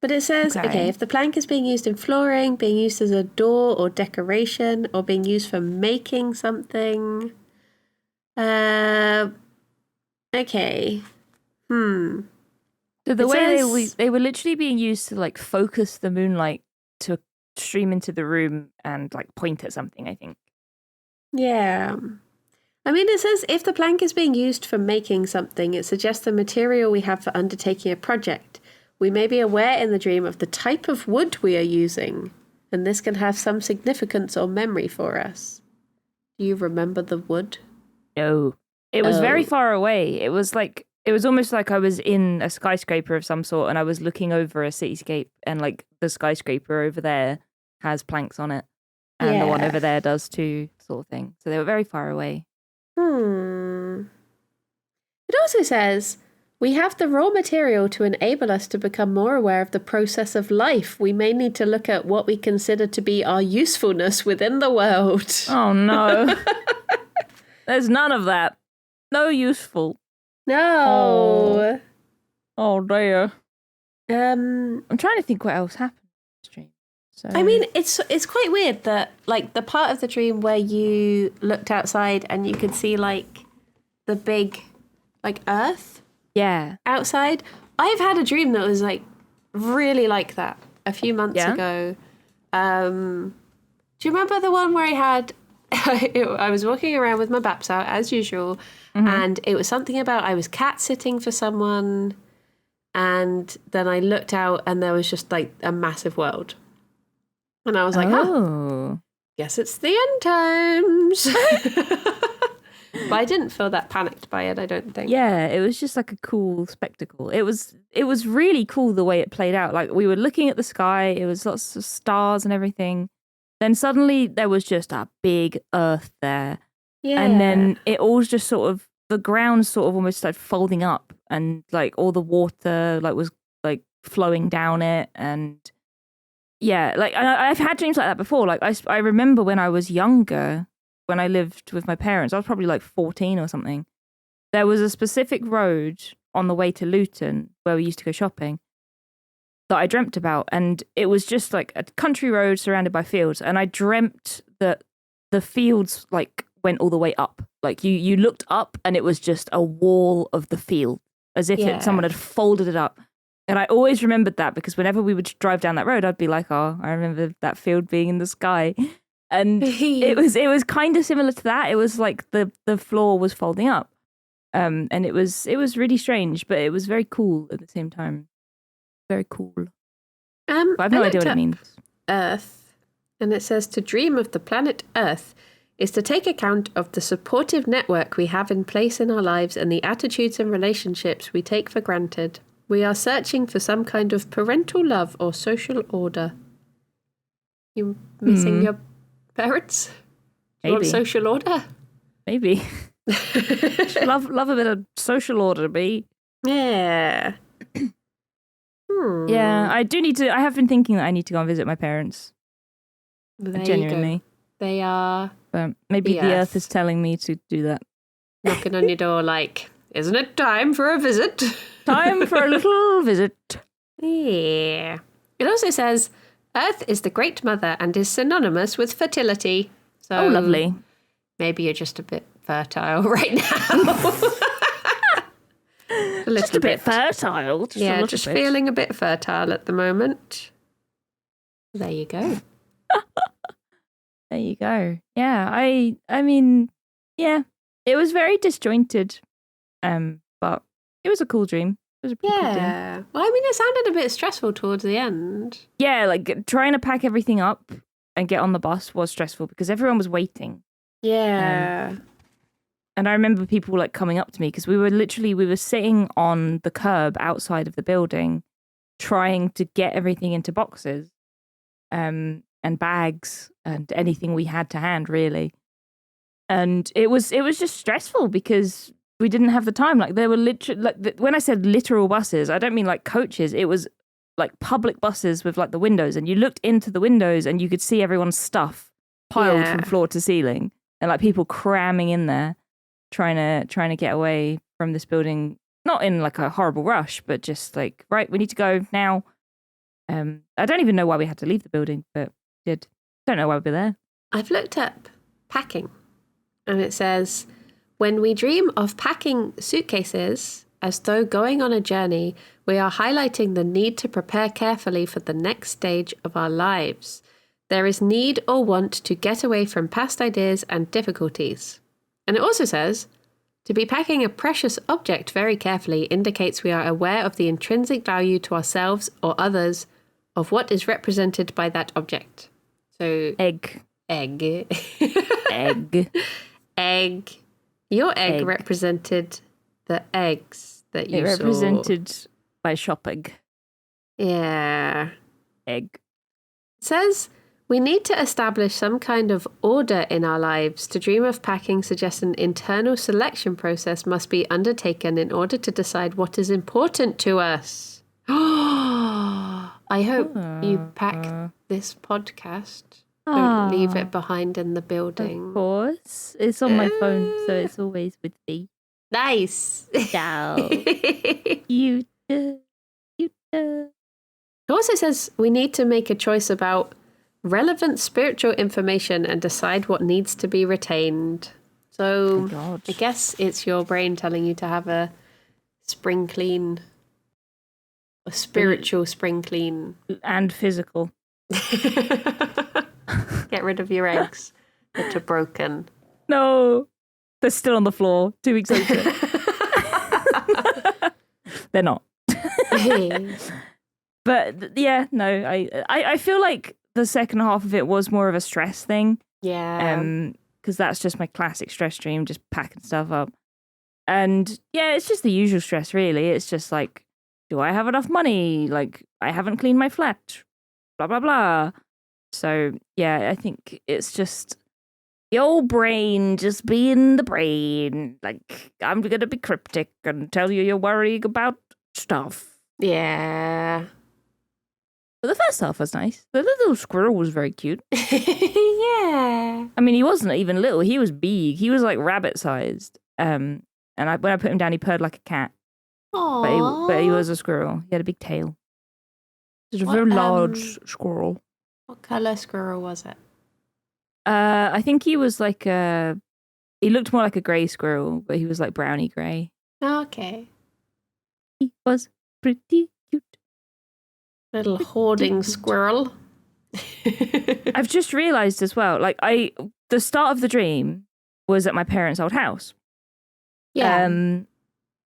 Speaker 1: But it says, okay, if the plank is being used in flooring, being used as a door or decoration, or being used for making something. Okay.
Speaker 2: So the way they were literally being used to like focus the moonlight to stream into the room and like point at something, I think.
Speaker 1: Yeah. I mean, it says if the plank is being used for making something, it suggests the material we have for undertaking a project. We may be aware in the dream of the type of wood we are using, and this can have some significance or memory for us. Do you remember the wood?
Speaker 2: No. It was very far away. It was almost like I was in a skyscraper of some sort and I was looking over a cityscape and like the skyscraper over there has planks on it and the one over there does too, sort of thing. So they were very far away.
Speaker 1: It also says, we have the raw material to enable us to become more aware of the process of life. We may need to look at what we consider to be our usefulness within the world.
Speaker 2: Oh no. There's none of that. No useful.
Speaker 1: No.
Speaker 2: Oh dear.
Speaker 1: I'm
Speaker 2: trying to think what else happened in the stream. So
Speaker 1: I mean, it's quite weird that like the part of the dream where you looked outside and you could see like the big like earth outside. I've had a dream that was like really like that a few months ago. Do you remember the one where I had I was walking around with my baps out as usual, and it was something about I was cat sitting for someone, and then I looked out and there was just like a massive world, and I was like, guess it's the end times. But I didn't feel that panicked by it, I don't think.
Speaker 2: Yeah, it was just like a cool spectacle. It was really cool the way it played out. Like we were looking at the sky, it was lots of stars and everything. Then suddenly there was just a big earth there. Yeah. And then it all just sort of, the ground sort of almost started folding up and like all the water like was like flowing down it. And yeah, like I've had dreams like that before. Like I remember when I was younger, when I lived with my parents, I was probably like 14 or something. There was a specific road on the way to Luton where we used to go shopping that I dreamt about, and it was just like a country road surrounded by fields, and I dreamt that the fields like went all the way up. Like you looked up and it was just a wall of the field, as if someone had folded it up. And I always remembered that because whenever we would drive down that road, I'd be like, oh, I remember that field being in the sky. And it was kind of similar to that. It was like the floor was folding up. And it was really strange, but it was very cool at the same time. Very cool. But I have no idea what it means.
Speaker 1: Earth, and it says to dream of the planet Earth is to take account of the supportive network we have in place in our lives and the attitudes and relationships we take for granted. We are searching for some kind of parental love or social order. You missing your parents? You want
Speaker 2: Maybe.
Speaker 1: social order?
Speaker 2: Maybe. love a bit of social order, B.
Speaker 1: Yeah.
Speaker 2: Yeah, I do need to. I have been thinking that I need to go and visit my parents.
Speaker 1: There
Speaker 2: Genuinely.
Speaker 1: you go. They are
Speaker 2: But maybe the earth is telling me to do that.
Speaker 1: knocking on your door like, isn't it time for a visit?
Speaker 2: Time for a little visit.
Speaker 1: Yeah. It also says, Earth is the great mother and is synonymous with fertility. So
Speaker 2: Oh, lovely.
Speaker 1: maybe you're just a bit fertile right now.
Speaker 2: Just a bit fertile.
Speaker 1: Just feeling a bit fertile at the moment. There you go.
Speaker 2: There you go. Yeah, I mean, yeah, it was very disjointed, but it was a cool dream. It was a pretty cool dream.
Speaker 1: Yeah. Well, I mean, it sounded a bit stressful towards the end.
Speaker 2: Yeah, like trying to pack everything up and get on the bus was stressful because everyone was waiting.
Speaker 1: Yeah.
Speaker 2: And I remember people like coming up to me because we were sitting on the curb outside of the building, trying to get everything into boxes, and bags and anything we had to hand, really. And it was just stressful because we didn't have the time. Like there were literally when I said literal buses, I don't mean like coaches. It was like public buses with like the windows, and you looked into the windows and you could see everyone's stuff piled from floor to ceiling, and like people cramming in there. Trying to get away from this building, not in like a horrible rush, but just like, right, we need to go now. I don't even know why we had to leave the building, but we did. Don't know why we're there.
Speaker 1: I've looked up packing, and it says, when we dream of packing suitcases as though going on a journey, we are highlighting the need to prepare carefully for the next stage of our lives. There is need or want to get away from past ideas and difficulties. And it also says, to be packing a precious object very carefully indicates we are aware of the intrinsic value to ourselves or others of what is represented by that object. So,
Speaker 2: Egg.
Speaker 1: Egg.
Speaker 2: Egg.
Speaker 1: Your egg represented the eggs that you saw.
Speaker 2: It represented my shopping.
Speaker 1: Yeah.
Speaker 2: Egg.
Speaker 1: It says, we need to establish some kind of order in our lives. To dream of packing suggests an internal selection process must be undertaken in order to decide what is important to us. I hope you pack this podcast. Don't leave it behind in the building.
Speaker 2: Of course. It's on my phone, so it's always with me.
Speaker 1: Nice.
Speaker 2: Ciao. You.
Speaker 1: It also says we need to make a choice about relevant spiritual information and decide what needs to be retained. So I guess it's your brain telling you to have a spring clean, a spiritual spring clean.
Speaker 2: And physical.
Speaker 1: Get rid of your eggs that are broken.
Speaker 2: No, they're still on the floor 2 weeks later. They're not. But yeah, no, I feel like the second half of it was more of a stress thing.
Speaker 1: Yeah.
Speaker 2: Because that's just my classic stress dream, just packing stuff up. And yeah, it's just the usual stress, really. It's just like, do I have enough money? Like, I haven't cleaned my flat. Blah, blah, blah. So yeah, I think it's just the old brain just being the brain. Like, I'm going to be cryptic and tell you you're worrying about stuff.
Speaker 1: Yeah.
Speaker 2: But the first half was nice. The little squirrel was very cute.
Speaker 1: Yeah.
Speaker 2: I mean, he wasn't even little. He was big. He was like rabbit-sized. And when I put him down, he purred like a cat.
Speaker 1: Aww.
Speaker 2: But he was a squirrel. He had a big tail. It was a very large squirrel.
Speaker 1: What colour squirrel was it?
Speaker 2: I think he was like he looked more like a grey squirrel, but he was like browny grey.
Speaker 1: Okay.
Speaker 2: He was pretty cute.
Speaker 1: Little hoarding squirrel.
Speaker 2: I've just realised as well, like the start of the dream was at my parents' old house.
Speaker 1: Yeah.
Speaker 2: And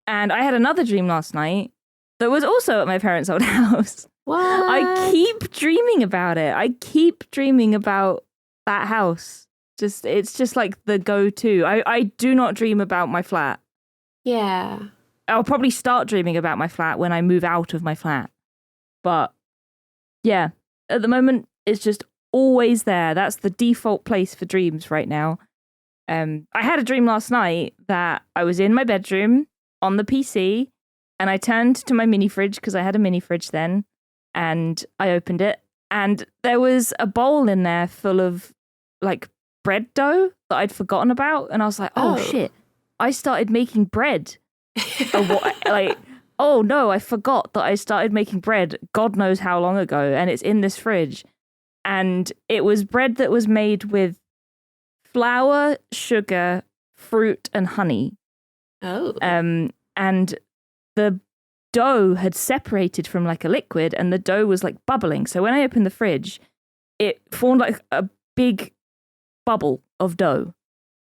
Speaker 2: I had another dream last night that was also at my parents' old house.
Speaker 1: What?
Speaker 2: I keep dreaming about it. I keep dreaming about that house. It's just like the go-to. I do not dream about my flat.
Speaker 1: Yeah.
Speaker 2: I'll probably start dreaming about my flat when I move out of my flat. But yeah, at the moment, it's just always there. That's the default place for dreams right now. I had a dream last night that I was in my bedroom on the PC and I turned to my mini fridge because I had a mini fridge then, and I opened it and there was a bowl in there full of like bread dough that I'd forgotten about, and I was like, oh shit, I started making bread. Oh no, I forgot that I started making bread God knows how long ago, and it's in this fridge. And it was bread that was made with flour, sugar, fruit, and honey.
Speaker 1: Oh.
Speaker 2: And the dough had separated from like a liquid, and the dough was like bubbling. So when I opened the fridge, it formed like a big bubble of dough.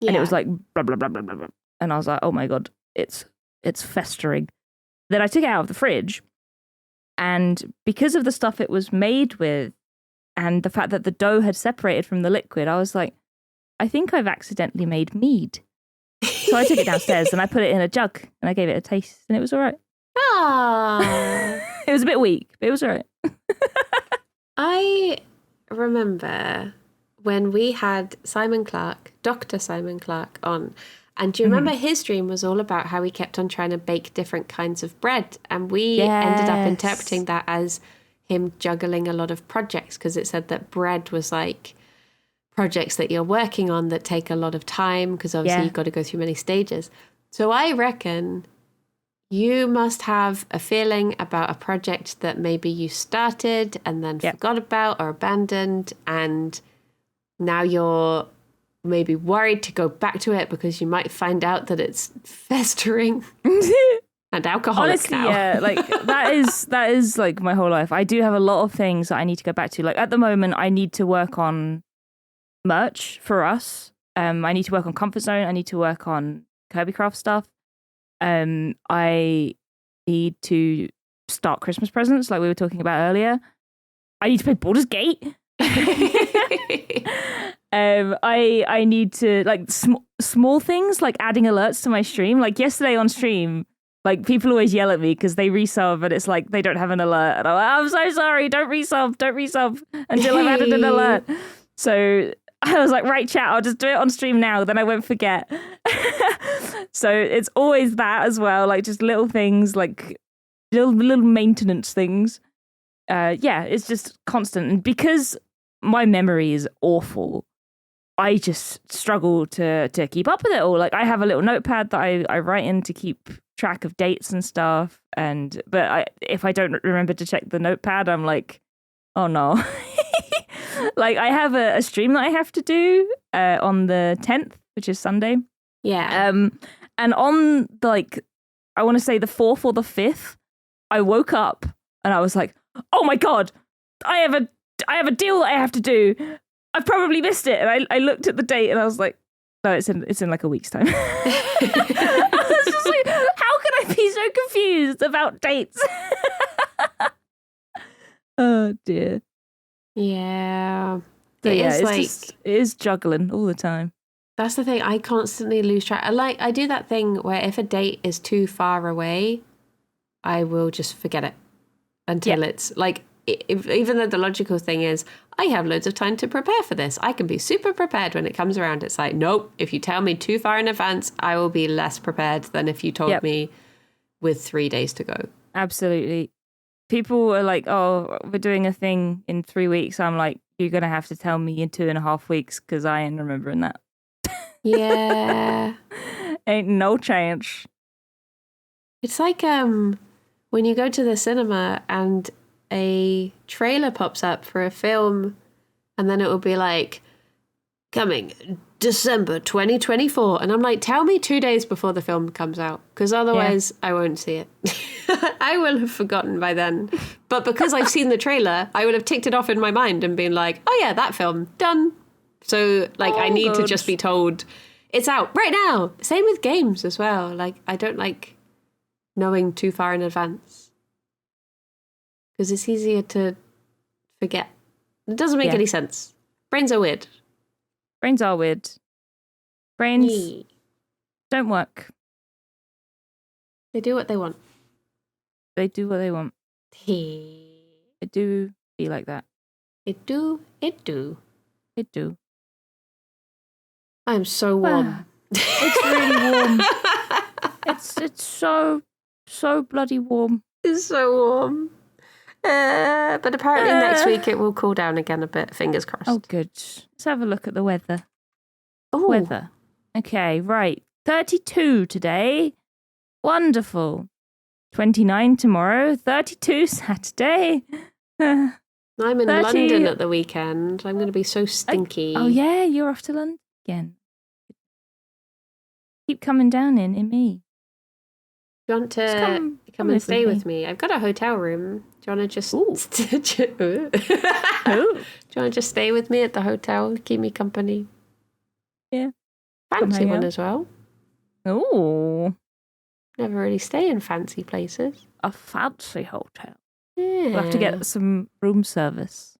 Speaker 1: Yeah.
Speaker 2: And it was like blah, blah, blah, blah, blah, blah. And I was like, oh my God, it's festering. Then I took it out of the fridge, and because of the stuff it was made with and the fact that the dough had separated from the liquid, I was like, I think I've accidentally made mead. So I took it downstairs and I put it in a jug and I gave it a taste, and it was all right.
Speaker 1: Ah.
Speaker 2: It was a bit weak, but it was all right.
Speaker 1: I remember when we had Dr. Simon Clark on, and do you remember his dream was all about how he kept on trying to bake different kinds of bread, and we ended up interpreting that as him juggling a lot of projects, because it said that bread was like projects that you're working on that take a lot of time, because obviously you've got to go through many stages. So I reckon you must have a feeling about a project that maybe you started and then forgot about or abandoned, and now you're maybe worried to go back to it because you might find out that it's festering and alcoholic.
Speaker 2: Honestly,
Speaker 1: now.
Speaker 2: yeah, like that is like my whole life. I do have a lot of things that I need to go back to. Like at the moment, I need to work on merch for us. I need to work on Comfort Zone. I need to work on Kirby Craft stuff. I need to start Christmas presents like we were talking about earlier. I need to play Baldur's Gate. I need to like small things like adding alerts to my stream. Like yesterday on stream, like people always yell at me because they resub and it's like they don't have an alert, and I'm so sorry, don't resub until I've added an alert. So I was like, right, chat, I'll just do it on stream now, then I won't forget. So it's always that as well, like just little things, like little maintenance things. It's just constant. And because my memory is awful, I just struggle to keep up with it all. Like I have a little notepad that I write in to keep track of dates and stuff. But if I don't remember to check the notepad, I'm like, oh no. Like I have a stream that I have to do on the 10th, which is Sunday.
Speaker 1: Yeah.
Speaker 2: And on I want to say the 4th or the 5th, I woke up and I was like, oh my God, I have a deal that I have to do. I've probably missed it. And I looked at the date and I was like, no, it's in like a week's time. I was just like, how can I be so confused about dates? Oh dear.
Speaker 1: Yeah.
Speaker 2: So
Speaker 1: it
Speaker 2: is juggling all the time.
Speaker 1: That's the thing. I constantly lose track. I do that thing where if a date is too far away, I will just forget it until it's like, even though the logical thing is I have loads of time to prepare for this. I can be super prepared when it comes around. It's like, nope, if you tell me too far in advance, I will be less prepared than if you told me with 3 days to go.
Speaker 2: Absolutely. People are like, oh, we're doing a thing in 3 weeks. I'm like, you're going to have to tell me in 2.5 weeks because I ain't remembering that.
Speaker 1: Yeah.
Speaker 2: Ain't no chance.
Speaker 1: It's like when you go to the cinema and a trailer pops up for a film, and then it will be like, coming December 2024. And I'm like, tell me 2 days before the film comes out, because otherwise I won't see it. I will have forgotten by then. But because I've seen the trailer, I would have ticked it off in my mind and been like, oh yeah, that film, done. So like I need to just be told. it's out right now. Same with games as well. Like, I don't like knowing too far in advance because it's easier to forget. It doesn't make any sense. Brains are weird.
Speaker 2: Brains are weird. Brains
Speaker 1: Yeah.
Speaker 2: don't work.
Speaker 1: They do what they want.
Speaker 2: They do what they want.
Speaker 1: It
Speaker 2: It do be like that.
Speaker 1: do.
Speaker 2: It do.
Speaker 1: I am so warm.
Speaker 2: It's really warm. It's so bloody warm.
Speaker 1: It's so warm. But apparently next week it will cool down again a bit. Fingers crossed.
Speaker 2: Oh, good. Let's have a look at the weather.
Speaker 1: Ooh.
Speaker 2: Weather. Okay, right. 32 today. Wonderful. 29 tomorrow. 32 Saturday.
Speaker 1: I'm in
Speaker 2: 30.
Speaker 1: London at the weekend. I'm going to be so stinky.
Speaker 2: Oh, yeah, you're off to London again. Keep coming down in me.
Speaker 1: Do you want to come and
Speaker 2: live
Speaker 1: stay
Speaker 2: with
Speaker 1: with me? I've got a hotel room. Do you want to just
Speaker 2: Ooh.
Speaker 1: Do you want to just stay with me at the hotel? Keep me company.
Speaker 2: Yeah.
Speaker 1: Fancy
Speaker 2: hang
Speaker 1: one
Speaker 2: out.
Speaker 1: as well.
Speaker 2: Oh,
Speaker 1: Never really stay in fancy places.
Speaker 2: a fancy hotel.
Speaker 1: Yeah.
Speaker 2: We'll have to get some room service.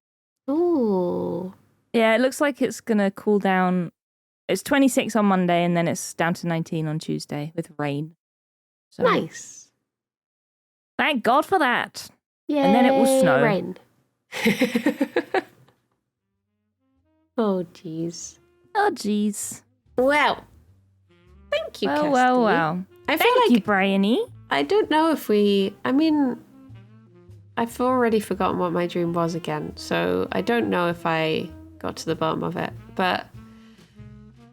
Speaker 1: Ooh.
Speaker 2: Yeah, it looks like it's going to cool down. It's 26 on Monday and then it's down to 19 on Tuesday with rain. So,
Speaker 1: Nice.
Speaker 2: thank God for that.
Speaker 1: Yeah.
Speaker 2: And then it will snow.
Speaker 1: Rain. Oh, jeez.
Speaker 2: Oh, jeez.
Speaker 1: Well, thank you, Kirsty.
Speaker 2: Well.
Speaker 1: I feel
Speaker 2: Thank
Speaker 1: like
Speaker 2: you, Bryony.
Speaker 1: I don't know if I've already forgotten what my dream was again, so I don't know if I got to the bottom of it, but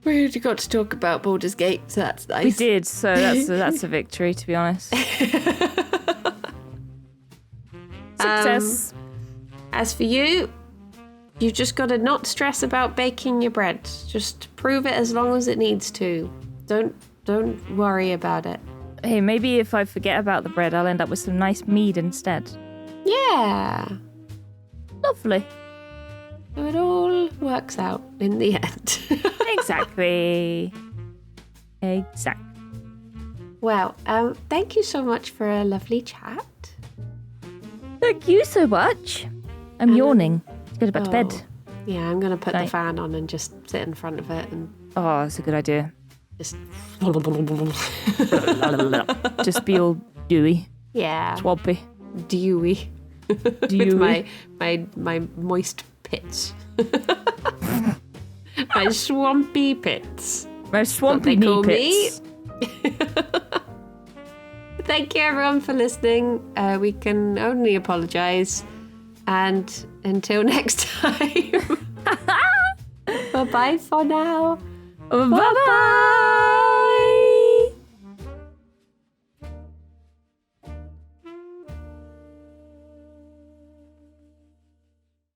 Speaker 1: we got to talk about Baldur's Gate, so that's nice.
Speaker 2: We did, so that's a victory, to be honest. Success.
Speaker 1: As for you, you've just got to not stress about baking your bread. Just prove it as long as it needs to. Don't worry about it.
Speaker 2: Hey, maybe if I forget about the bread, I'll end up with some nice mead instead.
Speaker 1: Yeah.
Speaker 2: Lovely.
Speaker 1: So it all works out in the end.
Speaker 2: Exactly.
Speaker 1: Well, thank you so much for a lovely chat.
Speaker 2: Thank you so much. I'm yawning. Let's go back to bed.
Speaker 1: Yeah, I'm going to put the
Speaker 2: Night.
Speaker 1: fan on and just sit in front of it and
Speaker 2: Oh, that's a good idea.
Speaker 1: just...
Speaker 2: Just be all dewy,
Speaker 1: Yeah.
Speaker 2: swampy.
Speaker 1: Dewy.
Speaker 2: Dewy.
Speaker 1: my moist pits. My swampy pits.
Speaker 2: My swampy
Speaker 1: That's
Speaker 2: knee
Speaker 1: what they
Speaker 2: pits.
Speaker 1: Thank you everyone for listening. We can only apologise. And until next time. Bye-bye for now.
Speaker 2: Bye-bye.